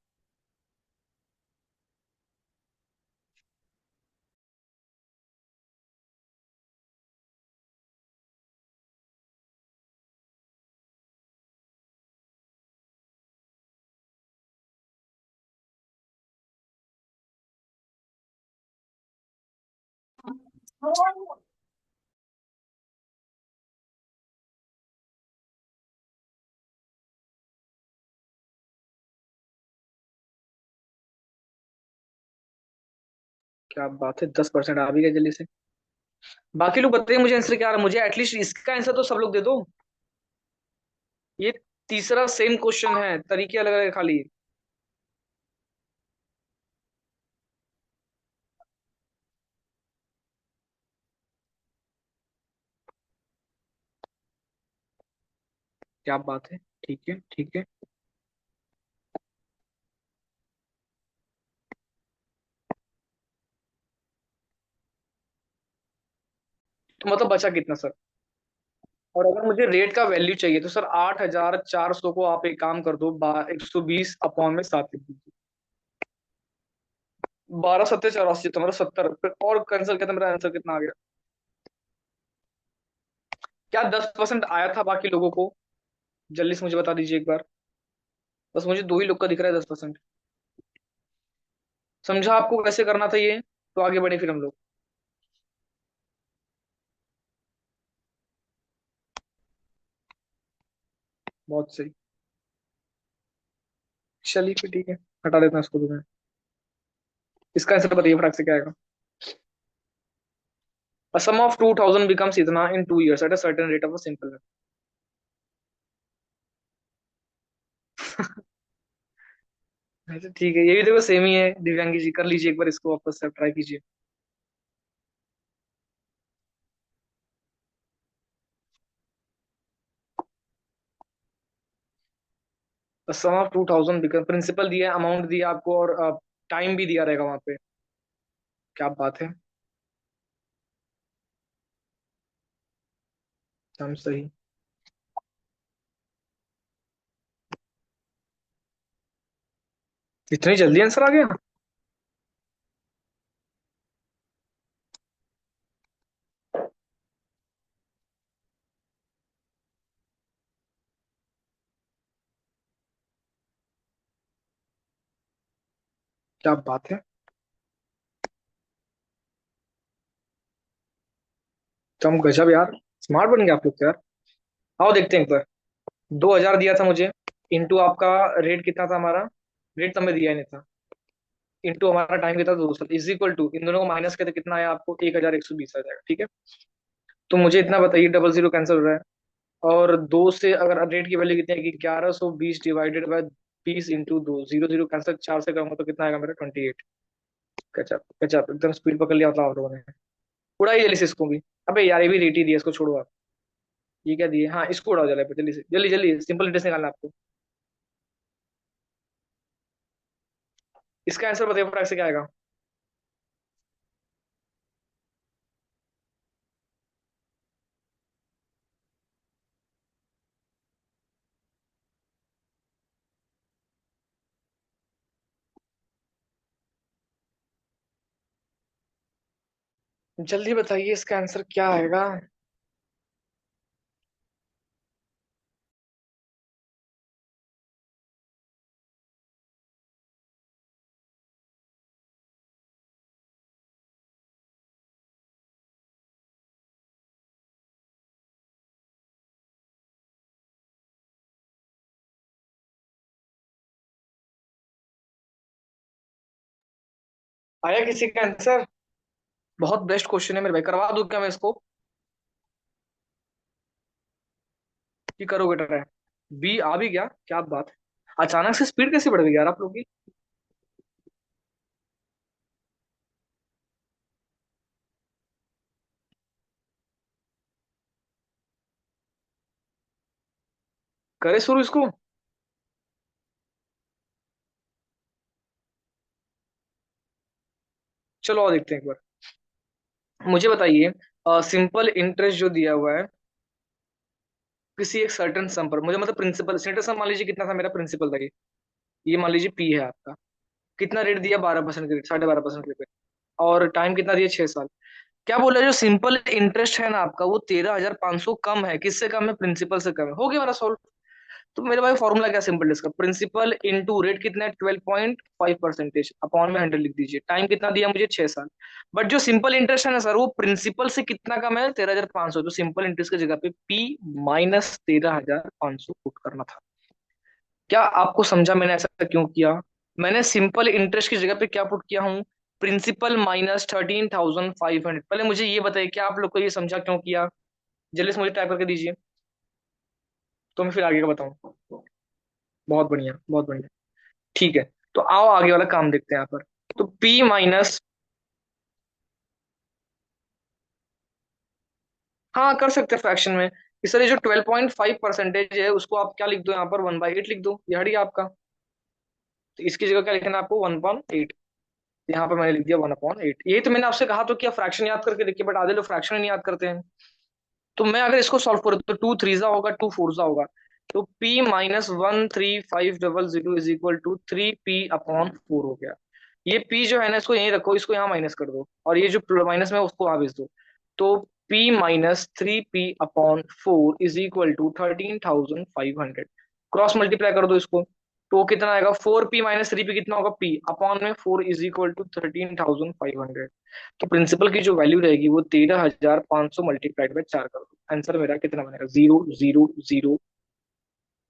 क्या बात है, 10% आ भी गया जल्दी से। बाकी लोग बताइए मुझे आंसर क्या आ रहा है, मुझे एटलीस्ट इसका आंसर तो सब लोग दे दो। ये तीसरा सेम क्वेश्चन है, तरीके अलग अलग है खाली। क्या बात है, ठीक है ठीक है। तो मतलब बचा कितना सर? और अगर मुझे रेट का वैल्यू चाहिए तो सर 8,400 को आप एक काम कर दो, 120 अपॉन में 7 लिख दीजिए। 12 7 84, तो मतलब 70 फिर। और कैंसिल कितना, मेरा आंसर कितना आ गया? क्या 10% आया था बाकी लोगों को? जल्दी से मुझे बता दीजिए एक बार। बस मुझे दो ही लोग का दिख रहा है 10%। समझा आपको कैसे करना था ये? तो आगे बढ़े फिर हम लोग। बहुत सही। चलिए फिर ठीक है, हटा देता हूँ इसको भी मैं। इसका आंसर बताइए फटाक से क्या आएगा? A sum of 2000 becomes इतना in 2 years at a certain rate of a simple number। अच्छा ठीक है, ये भी देखो सेम ही है दिव्यांगी जी, कर लीजिए एक बार इसको वापस से ट्राई कीजिए। सम ऑफ 2000 बिकम, प्रिंसिपल दिया, अमाउंट दिया आपको, और टाइम भी दिया रहेगा वहां पे। क्या बात है, हम सही। इतनी जल्दी आंसर आ गया? क्या बात है, तो हम गजब यार, स्मार्ट बन गए आप लोग तो यार। आओ देखते हैं एक बार। 2,000 दिया था मुझे, इंटू आपका रेट कितना था हमारा? रेट तो हमें दिया ही नहीं था। इंटू हमारा टाइम कितना था 200, इज इक्वल टू, इन दोनों को माइनस करके कितना आया आपको? 1,120 आ जाएगा, ठीक है। तो मुझे इतना बताइए, डबल जीरो कैंसिल हो रहा है। और दो से अगर रेट की वैल्यू कितनी है कि 1120 डिवाइडेड बाय 20 इंटू दो, जीरो जीरो कैंसिल, 4 से करूंगा तो कितना आएगा मेरा? 28। गजब गजब, एकदम स्पीड पकड़ लिया था आप लोगों ने। उड़ाई जल्दी से इसको भी। अबे यार ये भी रेट ही दिया, इसको छोड़ो आप। ये क्या दिए? हाँ इसको उड़ाओ जल्दी जल्दी से, जल्दी जल्दी, सिंपल इंटरेस्ट निकालना है आपको। इसका आंसर बताइए फटाक से क्या आएगा? जल्दी बताइए इसका आंसर क्या आएगा? आया किसी का आंसर? बहुत बेस्ट क्वेश्चन है मेरे भाई, करवा दूं क्या मैं इसको? कि करोगे ट्राई? बी आ भी गया, क्या बात है, अचानक से स्पीड कैसे बढ़ गई यार आप लोग की। करे शुरू इसको। चलो और देखते हैं एक बार। मुझे बताइए, सिंपल इंटरेस्ट जो दिया हुआ है किसी एक सर्टेन सम पर, मुझे मतलब प्रिंसिपल सेंटर सम मान लीजिए कितना था मेरा प्रिंसिपल था ये मान लीजिए पी है आपका। कितना रेट दिया? 12% के रेट, 12.5% के रेट। और टाइम कितना दिया? 6 साल। क्या बोला, जो सिंपल इंटरेस्ट है ना आपका वो 13,500 कम है, किससे कम है? प्रिंसिपल से कम है। हो गया मेरा सॉल्व। तो मेरे भाई फॉर्मूला क्या सिंपल इसका, प्रिंसिपल इंटू रेट कितना है? 12.5% अपॉन में 100 लिख दीजिए। टाइम कितना दिया मुझे? 6 साल। बट जो सिंपल इंटरेस्ट है ना सर, वो प्रिंसिपल से कितना कम है? 13,500। तो सिंपल इंटरेस्ट की जगह पे पी माइनस 13,500 पुट करना था। क्या आपको समझा मैंने ऐसा क्यों किया? मैंने सिंपल इंटरेस्ट की जगह पे क्या पुट किया हूँ? Principal minus 13,500। पहले मुझे ये बताइए, क्या आप लोग को ये समझा क्यों किया? जल्दी से मुझे टाइप करके दीजिए। तो मैं फिर आगे का बताऊं। बहुत बढ़िया, बहुत बढ़िया। ठीक है, तो आओ आगे वाला काम देखते हैं यहाँ पर। तो P माइनस, हाँ कर सकते हैं फ्रैक्शन में। इस तरह जो 12.5% है उसको आप क्या लिख दो यहाँ पर, 1/8 लिख दो, ये हट गया आपका। तो इसकी जगह क्या लिखना है आपको, 1/8। यहाँ पर मैंने लिख दिया 1/8। यही तो मैंने आपसे कहा तो क्या फ्रैक्शन याद करके देखिए, बट आधे लोग फ्रैक्शन नहीं याद करते हैं। तो मैं अगर इसको सॉल्व करूँ तो 2 3 होगा, 2 4 होगा। तो P minus 13500 is equal to 3P/4 हो गया। ये P जो है ना इसको यहीं रखो, इसको यहाँ माइनस कर दो, और ये जो माइनस में उसको वहां भेज दो। तो P minus 3P/4 is equal to 13,500। Cross multiply कर दो इसको, तो कितना आएगा, 4P माइनस 3P कितना होगा, P अपॉन में 4 इज इक्वल टू 13,500। तो प्रिंसिपल की जो वैल्यू रहेगी वो 13,500 मल्टीप्लाइड बाय 4 कर दो। आंसर मेरा कितना बनेगा, 0 0 0,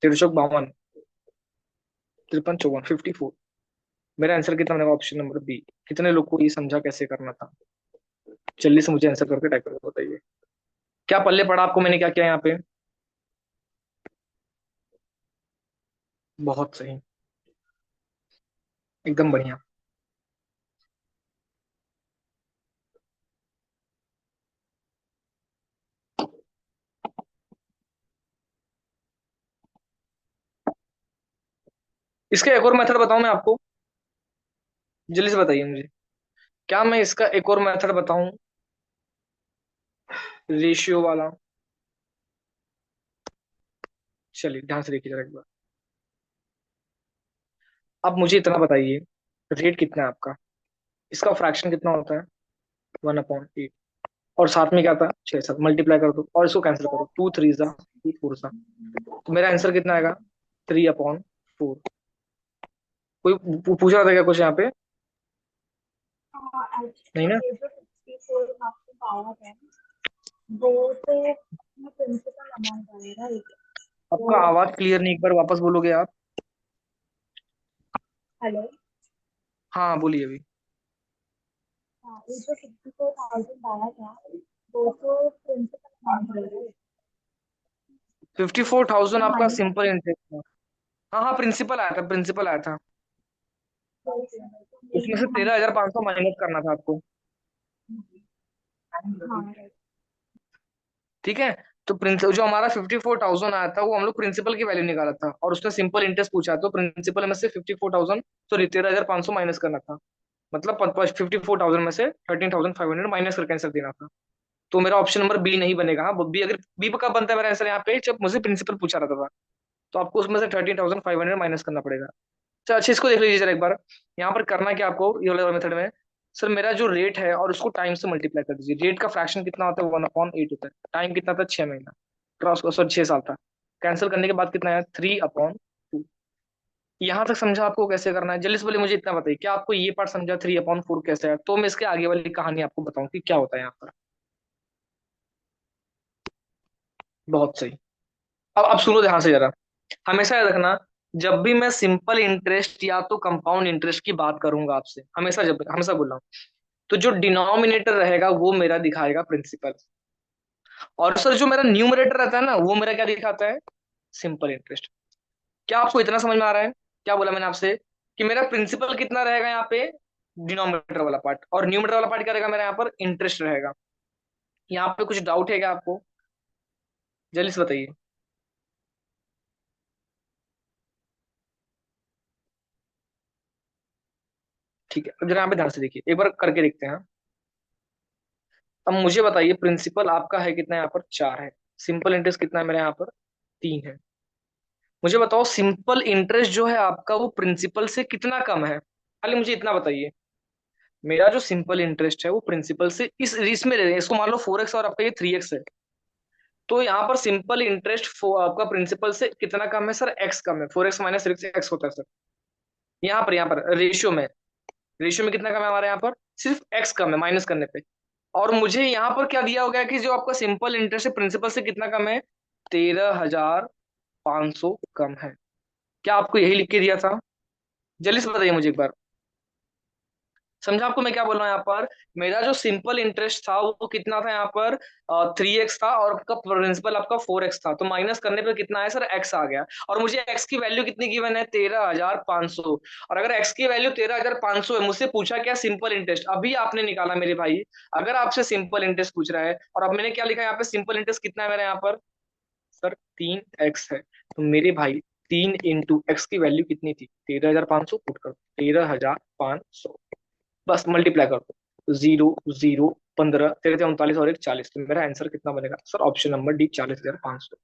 1352, 53 54, 54। मेरा आंसर कितना बनेगा, ऑप्शन नंबर बी। कितने लोग को ये समझा कैसे करना था, जल्दी से मुझे आंसर करके टाइप करके बताइए। क्या पल्ले पड़ा आपको मैंने क्या किया यहाँ पे। बहुत सही, एकदम बढ़िया। इसका एक और मेथड बताऊं मैं आपको, जल्दी से बताइए मुझे। क्या मैं इसका एक और मेथड बताऊं, रेशियो वाला। चलिए ध्यान से देखिए जरा एक बार। अब मुझे इतना बताइए, रेट कितना है आपका, इसका फ्रैक्शन कितना होता है, 1/8। और साथ में क्या था, 6 7, मल्टीप्लाई कर दो और इसको कैंसिल करो, 2 3 2 4। तो मेरा आंसर कितना आएगा, 3/4। कोई पूछ रहा था क्या कुछ यहाँ पे, नहीं ना। एक्चुअली ये जो 54 आपको पावर है वो तो प्रिंसिपल अमाउंट आएगा एक। आपका तो आवाज क्लियर नहीं, एक बार वापस बोलोगे आप। हेलो। हाँ बोलिए अभी। हाँ, ये जो 54,000 आया था वो तो प्रिंसिपल अमाउंट रहेगा। 54,000 उसमें आपका माइनस सिंपल इंटरेस्ट था। हाँ हाँ, प्रिंसिपल आया था, प्रिंसिपल आया था। उसमें से 13,500 माइनस करना था आपको। हाँ। ठीक है, तो प्रिंसिपल जो हमारा 54,000 आया था वो हम लोग प्रिंसिपल की वैल्यू निकाला था, और उसने सिंपल इंटरेस्ट पूछा, तो प्रिंसिपल में से 54,000, सॉरी 13,500 माइनस करना था। मतलब 54,000 में से 13,500 माइनस करके आंसर देना था। तो मेरा ऑप्शन नंबर बी नहीं बनेगा। हाँ बी, अगर बी कब बनता है मेरा आंसर यहाँ पे, जब मुझे प्रिंसिपल पूछा रहता था। तो आपको उसमें से 13,500 माइनस करना पड़ेगा। अच्छा अच्छा, इसको देख लीजिए जरा एक बार। यहाँ पर करना क्या आपको, ये वाले मेथड में, सर मेरा जो रेट है और उसको टाइम से मल्टीप्लाई कर दीजिए। रेट का फ्रैक्शन कितना होता है, 1/8 होता है। टाइम कितना था, 6 महीना। क्रॉस, सॉरी 6 साल था। कैंसिल करने के बाद कितना है, 3/2। यहाँ तक समझा आपको कैसे करना है, जल्दी से बोले मुझे इतना बताइए, क्या आपको ये पार्ट समझा 3/4 कैसे है, तो मैं इसके आगे वाली कहानी आपको बताऊं कि क्या होता है यहाँ पर। बहुत सही। अब सुनो ध्यान से जरा। हमेशा याद रखना, जब भी मैं सिंपल इंटरेस्ट या तो कंपाउंड इंटरेस्ट की बात करूंगा आपसे, हमेशा जब हमेशा बोल रहा हूँ, तो जो डिनोमिनेटर रहेगा वो मेरा दिखाएगा प्रिंसिपल, और सर जो मेरा न्यूमरेटर रहता है ना वो मेरा क्या दिखाता है, सिंपल इंटरेस्ट। क्या आपको इतना समझ में आ रहा है, क्या बोला मैंने आपसे, कि मेरा प्रिंसिपल कितना रहेगा यहाँ पे, डिनोमिनेटर वाला पार्ट, और न्यूमरेटर वाला पार्ट क्या रहेगा मेरा यहाँ पर, इंटरेस्ट रहेगा। यहाँ पे कुछ डाउट है क्या आपको, जल्दी से बताइए। ठीक है, अब जरा यहाँ पे ध्यान से देखिए, एक बार करके देखते हैं। अब मुझे बताइए, प्रिंसिपल आपका है कितना, यहाँ पर 4 है। सिंपल इंटरेस्ट कितना है मेरा यहाँ पर, 3 है। मुझे बताओ सिंपल इंटरेस्ट जो है आपका वो प्रिंसिपल से कितना कम है, खाली मुझे इतना बताइए। मेरा जो सिंपल इंटरेस्ट है वो प्रिंसिपल से इस इसमें ले रहे हैं, इसको मान लो 4x और आपका ये 3x है। तो यहाँ पर सिंपल इंटरेस्ट आपका प्रिंसिपल से कितना कम है सर, x कम है, 4x माइनस x होता है सर। यहाँ पर रेशियो में कितना कम है हमारे यहाँ पर, सिर्फ x कम है माइनस करने पे। और मुझे यहाँ पर क्या दिया हो गया कि जो आपका सिंपल इंटरेस्ट है प्रिंसिपल से कितना कम है, 13,500 कम है। क्या आपको यही लिख के दिया था, जल्दी से बताइए मुझे एक बार। समझा आपको मैं क्या बोल रहा हूँ यहाँ पर? मेरा जो सिंपल इंटरेस्ट था वो कितना था यहाँ पर? 3x था, और आपका प्रिंसिपल आपका 4x था, तो माइनस करने पे कितना है सर? x आ गया। और मुझे x की वैल्यू कितनी गिवन है? 13,500। और अगर x की वैल्यू 13,500 है, मुझसे पूछा क्या? Simple interest. अभी आपने निकाला मेरे भाई। अगर आपसे सिंपल इंटरेस्ट पूछ रहा है, और अब मैंने क्या लिखा है यहाँ पे? सिंपल इंटरेस्ट कितना है मेरा यहाँ पर सर? 3x है। तो मेरे भाई 3 × x की वैल्यू कितनी थी? 13,500। पुट कर 13,500, बस मल्टीप्लाई कर दो। 0 0 15 13 39 और एक 40, तो मेरा आंसर कितना बनेगा सर? Option number D, 40,500।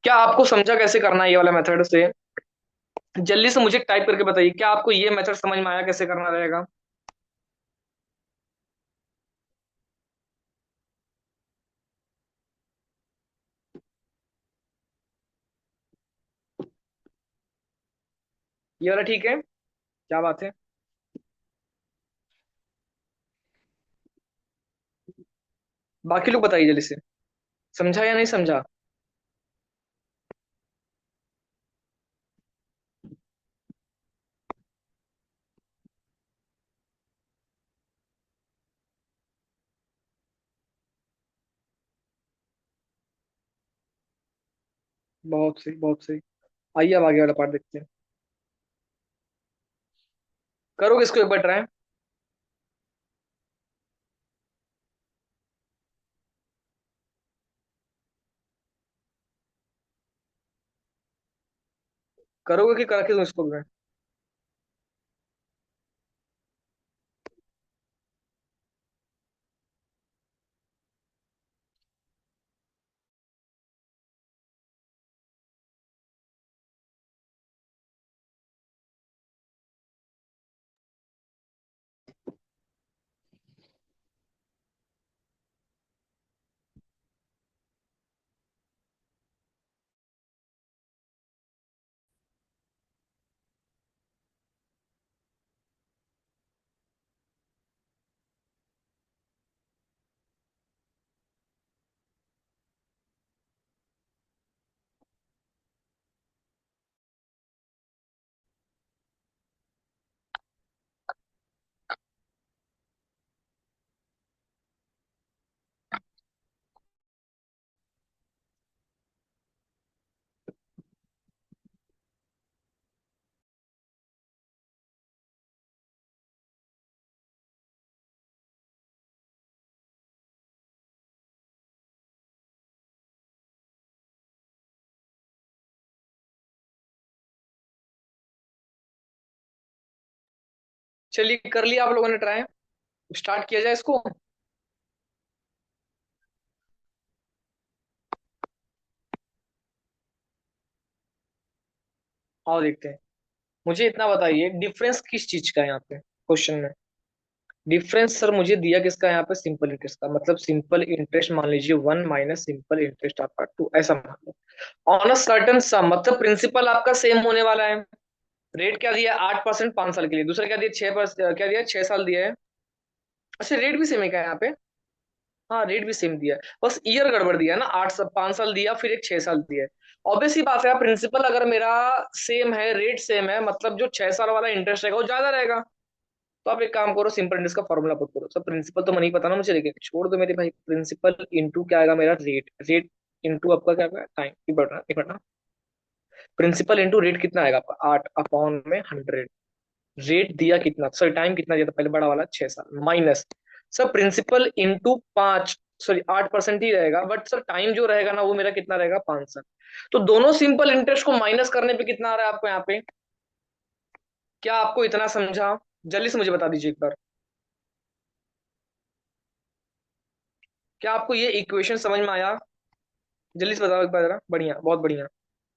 क्या आपको समझा कैसे करना है ये वाला मेथड से? जल्दी से मुझे टाइप करके बताइए, क्या आपको ये मेथड समझ में आया कैसे करना रहेगा? ये वाला ठीक है? क्या बात है? बाकी लोग बताइए जल्दी से, समझा या नहीं समझा? बहुत सही, बहुत सही। आइए अब आगे वाला पार्ट देखते हैं। करोगे इसको एक बार ट्राई? करोगे कि करके दूं इसको मैं? चलिए, कर लिया आप लोगों ने ट्राई? स्टार्ट किया जाए इसको? आओ देखते हैं। मुझे इतना बताइए, डिफरेंस किस चीज का है यहाँ पे क्वेश्चन में? डिफरेंस सर मुझे दिया किसका है यहाँ पे? सिंपल इंटरेस्ट का। मतलब सिंपल इंटरेस्ट मान लीजिए 1 माइनस सिंपल इंटरेस्ट आपका 2, ऐसा मान लो। ऑन अ सर्टन सम, मतलब प्रिंसिपल आपका सेम होने वाला है। रेट क्या दिया? 8% 5 साल के लिए। दूसरा क्या दिया? 6%, क्या दिया? 6 साल दिया है। अच्छा, रेट भी सेम है क्या यहाँ पे? हाँ, रेट भी सेम दिया है, बस ईयर गड़बड़ दिया है ना। 5 साल दिया, फिर एक 6 साल दिया है। ऑब्वियस ही बात है, प्रिंसिपल अगर मेरा सेम है, रेट सेम है, मतलब जो 6 साल वाला इंटरेस्ट रहेगा वो ज्यादा रहेगा। तो आप एक काम करो, सिंपल इंटरेस्ट का फॉर्मूला पुट करो। सब प्रिंसिपल तो नहीं पता ना मुझे, लेकिन छोड़ दो मेरे भाई। प्रिंसिपल इंटू क्या आएगा मेरा? रेट। रेट इंटू आपका क्या आएगा? टाइम। नहीं पढ़ना। प्रिंसिपल इंटू रेट कितना आएगा आपका? 8/100। रेट दिया कितना सर? टाइम कितना दिया था पहले? बड़ा वाला 6 साल। Minus sir principal into 5, sorry 8% ही रहेगा, बट सर टाइम जो रहेगा ना वो मेरा कितना रहेगा? 5 साल। तो दोनों सिंपल इंटरेस्ट को माइनस करने पे कितना आ रहा है आपको यहाँ पे? क्या आपको इतना समझा? जल्दी से मुझे बता दीजिए एक बार। क्या आपको ये इक्वेशन समझ में आया? जल्दी से बताओ एक बार जरा। बढ़िया, बहुत बढ़िया।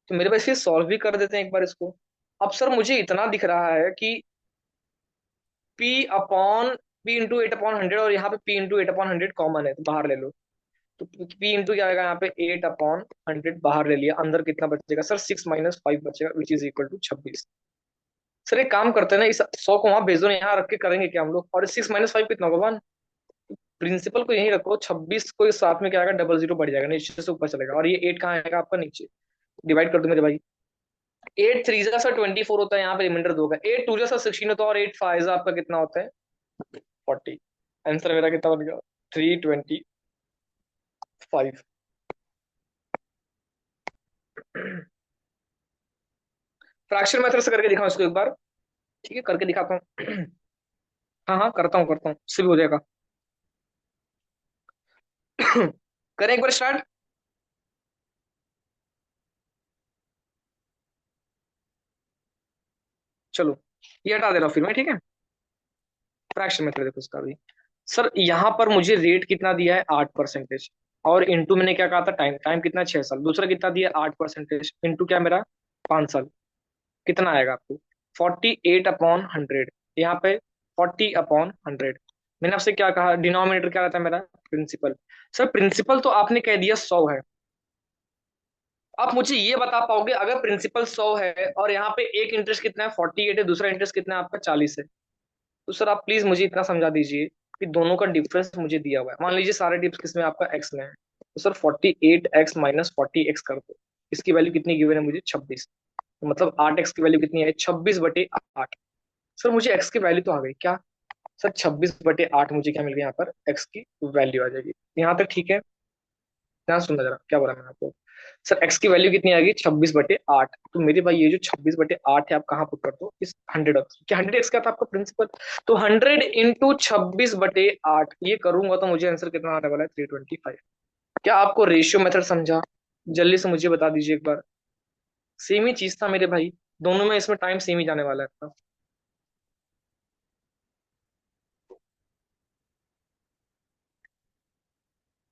तो मेरे पास ये सॉल्व भी कर देते हैं एक बार इसको। अब सर मुझे इतना दिख रहा है कि P/P इंटू 8/100, और यहाँ पे P/8/100 कॉमन है, तो बाहर ले लो। तो P इंटू क्या आएगा यहाँ पे? 8/100 बाहर ले लिया। अंदर कितना बचेगा सर? 6 - 5 बचेगा, which is equal to 26। Sir एक काम करते हैं ना, इस 100 को वहां भेज दो ना, यहाँ रख के करेंगे क्या हम लोग? और 6 - 5 कितना होगा? 1। प्रिंसिपल को यहीं रखो, 26 को इस साथ में क्या आएगा? डबल जीरो बढ़ जाएगा, नीचे से ऊपर चलेगा। और ये 8 कहाँ आएगा आपका? नीचे। डिवाइड कर दो मेरे भाई। 8 3 जा सर 24 होता है, यहाँ पे रिमाइंडर 2 का। 8 2 जा सर 16 होता है, और 8 5 आपका कितना होता है? 40। आंसर मेरा कितना बन गया? 325। फ्रैक्शन मेथड से करके दिखाऊं इसको एक बार? ठीक है, करके दिखाता हूँ। हाँ हाँ, करता हूँ, इससे भी हो जाएगा। करें एक बार स्टार्ट। चलो, ये हटा दे रहा हूँ फिर मैं, ठीक है। फ्रैक्शन मेथड देखो इसका भी। सर यहाँ पर मुझे रेट कितना दिया है? 8%। और इंटू मैंने क्या कहा था? टाइम। टाइम कितना? 6 साल। दूसरा कितना दिया? 8%। इंटू क्या मेरा? 5 साल। कितना आएगा आपको? 48/100। यहाँ पे 40/100। मैंने आपसे क्या कहा? डिनोमिनेटर क्या रहता है मेरा? प्रिंसिपल। सर प्रिंसिपल तो आपने कह दिया 100 है। आप मुझे ये बता पाओगे, अगर प्रिंसिपल 100 है और यहाँ पे एक इंटरेस्ट कितना है? 48 है, दूसरा इंटरेस्ट कितना है आपका? 40 है। तो सर आप प्लीज मुझे इतना समझा दीजिए कि दोनों का डिफरेंस मुझे दिया हुआ है। मान लीजिए सारे टिप्स किसमें? आपका एक्स में है। तो सर 48x माइनस 40x कर दो। इसकी वैल्यू कितनी गिवन है मुझे? 26। तो मतलब 8x की वैल्यू कितनी है? 26/8। सर मुझे एक्स की वैल्यू तो आ गई क्या? सर 26/8 मुझे क्या मिल गया? यहाँ पर एक्स की वैल्यू आ जाएगी। यहाँ तक ठीक है? ध्यान सुनना जरा, क्या बोला मैंने आपको। सर एक्स की वैल्यू कितनी आ गई? 26/8। तो मेरे भाई ये जो 26/8 है, आप कहाँ पुट कर दो? इस 100x। क्या 100x का था आपका प्रिंसिपल? तो 100 × 26/8 ये करूंगा तो मुझे आंसर कितना आने वाला है? 325। क्या आपको रेशियो मेथड समझा? जल्दी से मुझे बता दीजिए एक बार। सेम ही चीज था मेरे भाई, दोनों में इसमें टाइम सेम ही जाने वाला है।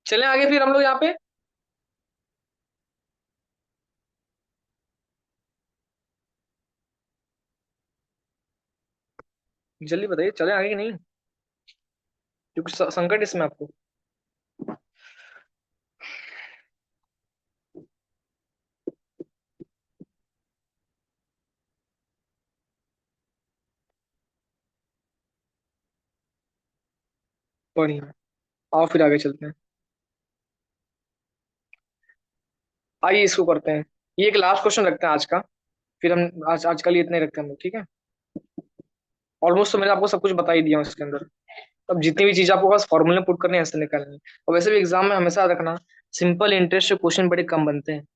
चलें आगे फिर हम लोग यहाँ पे। जल्दी बताइए, चलें आगे कि नहीं? क्योंकि संकट इसमें आपको। बढ़िया, आओ फिर आगे चलते हैं। आइए इसको करते हैं। ये एक लास्ट क्वेश्चन रखते हैं आज का। फिर हम आज का लिए इतने ही रखते हैं हम लोग, ठीक है। ऑलमोस्ट तो मैंने आपको सब कुछ बता ही दिया हूँ इसके अंदर। अब जितनी भी चीज आपको बस फॉर्मूले पुट करने हैं, ऐसे निकालनी है। और वैसे भी एग्जाम में हमेशा रखना, सिंपल इंटरेस्ट से क्वेश्चन बड़े कम बनते हैं।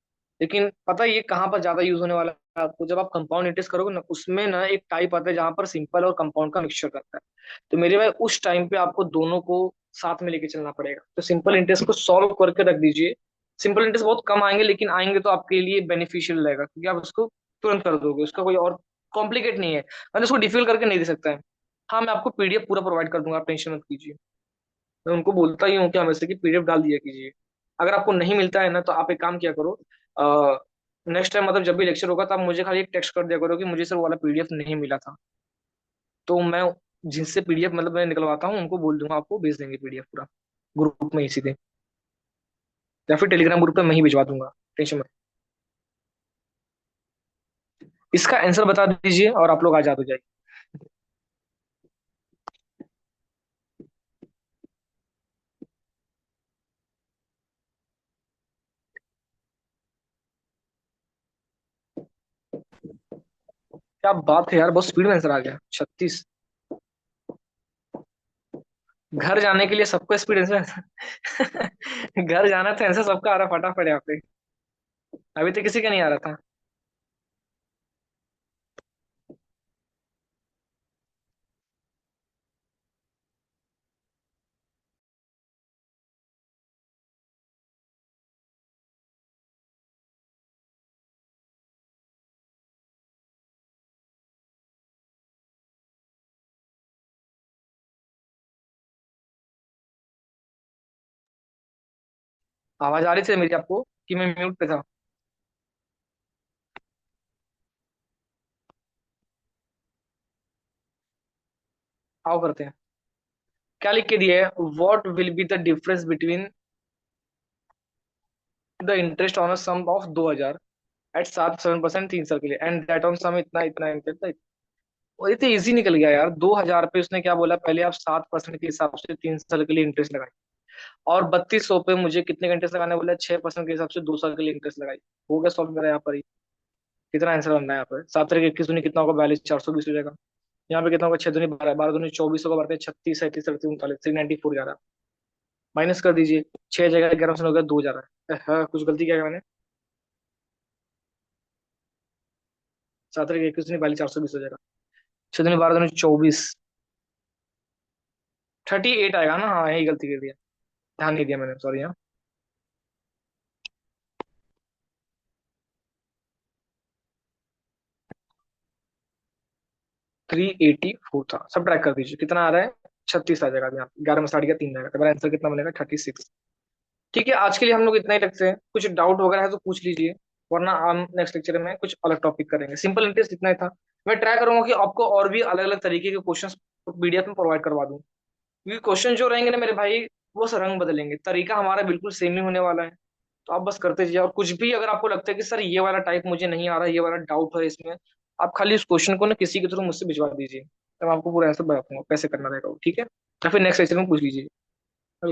लेकिन पता है ये कहाँ पर ज्यादा यूज होने वाला है आपको? जब आप कंपाउंड इंटरेस्ट करोगे ना, उसमें ना एक टाइप आता है जहां पर सिंपल और कंपाउंड का मिक्सचर करता है। तो मेरे भाई उस टाइम पे आपको दोनों को साथ में लेके चलना पड़ेगा। तो सिंपल इंटरेस्ट को सॉल्व करके रख दीजिए। सिंपल इंटरेस्ट बहुत कम आएंगे, लेकिन आएंगे तो आपके लिए बेनिफिशियल रहेगा, क्योंकि आप उसको तुरंत कर दोगे। उसका कोई और कॉम्प्लिकेट नहीं है, मैंने उसको डिफिकल्ट करके नहीं दे सकता है। हाँ, मैं आपको पीडीएफ पूरा प्रोवाइड कर दूंगा, आप टेंशन मत कीजिए। मैं उनको बोलता ही हूँ कि हमें से कि पीडीएफ डाल दिया कीजिए। अगर आपको नहीं मिलता है ना, तो आप एक काम किया करो। नेक्स्ट टाइम मतलब जब भी लेक्चर होगा, तो आप मुझे खाली एक टेक्स्ट कर दिया करो कि मुझे सर वो वाला पीडीएफ नहीं मिला था। तो मैं जिनसे पीडीएफ मतलब मैं निकलवाता हूँ, उनको बोल दूंगा, आपको भेज देंगे पीडीएफ पूरा ग्रुप में ही सीधे, या फिर टेलीग्राम ग्रुप पे मैं ही भिजवा दूंगा। टेंशन मत। इसका आंसर बता दीजिए और आप लोग आजाद हो जाएंगे। क्या बात है यार, बहुत स्पीड में आंसर आ गया। 36। घर जाने के लिए सबको स्पीड आंसर। घर जाना तो आंसर सबका आ रहा फटाफट यहाँ पे। अभी तो किसी का नहीं आ रहा था। आवाज आ रही थी मेरी आपको कि मैं म्यूट पे था? आओ करते हैं। क्या लिख के दिया है? What will be the difference between the interest on a sum of 2000 at 7-7% 3 साल के लिए, एंड दैट ऑन सम इतना इतना इंटरेस्ट। और ये तो इजी निकल गया यार। 2000 पे उसने क्या बोला? पहले आप 7% के हिसाब से 3 साल के लिए इंटरेस्ट लगाए। और 3200 पे मुझे कितने का इंटरेस्ट लगाने बोला? 6% के हिसाब से 2 साल के लिए इंटरेस्ट लगाई। हो गया सॉल्व मेरा यहाँ पर ही। कितना आंसर बनना है यहाँ पर? 7 3 21 कितना होगा? 42 420 हो जाएगा। यहाँ पे कितना होगा, 6 दूनी 12, 12 दूनी 24 होगा, बढ़ते 36 37 38 39 394 जा रहा है। माइनस कर दीजिए, 6 जगह 11 से हो गया 2 जा रहा है। कुछ गलती किया है मैंने। 7 21 दूनी 42 420 हो जाएगा। 6 दूनी 12 दूनी 24, 38 आएगा ना, हाँ यही गलती कर दिया, ध्यान नहीं दिया मैंने, सॉरी। हाँ 384 था, सब ट्रैक कर दीजिए, कितना आ रहा है, 36 आ जाएगा। यहाँ 11 में 3.5 जाएगा, तो मेरा आंसर कितना बनेगा, 36। ठीक है, आज के लिए हम लोग इतना ही रखते हैं, कुछ डाउट वगैरह है तो पूछ लीजिए, वरना हम नेक्स्ट लेक्चर में कुछ अलग टॉपिक करेंगे। सिंपल इंटरेस्ट इतना ही था। मैं ट्राई करूंगा कि आपको और भी अलग अलग तरीके के क्वेश्चंस पीडीएफ में प्रोवाइड करवा दूं, क्योंकि क्वेश्चन जो रहेंगे ना मेरे भाई, वो रंग बदलेंगे, तरीका हमारा बिल्कुल सेम ही होने वाला है। तो आप बस करते जाइए, और कुछ भी अगर आपको लगता है कि सर ये वाला टाइप मुझे नहीं आ रहा, ये वाला डाउट है इसमें, आप खाली उस क्वेश्चन को ना किसी के थ्रू मुझसे भिजवा दीजिए, तब आपको पूरा आंसर बता दूंगा कैसे करना रहेगा वो, ठीक है। या फिर नेक्स्ट लेक्चर में पूछ लीजिए।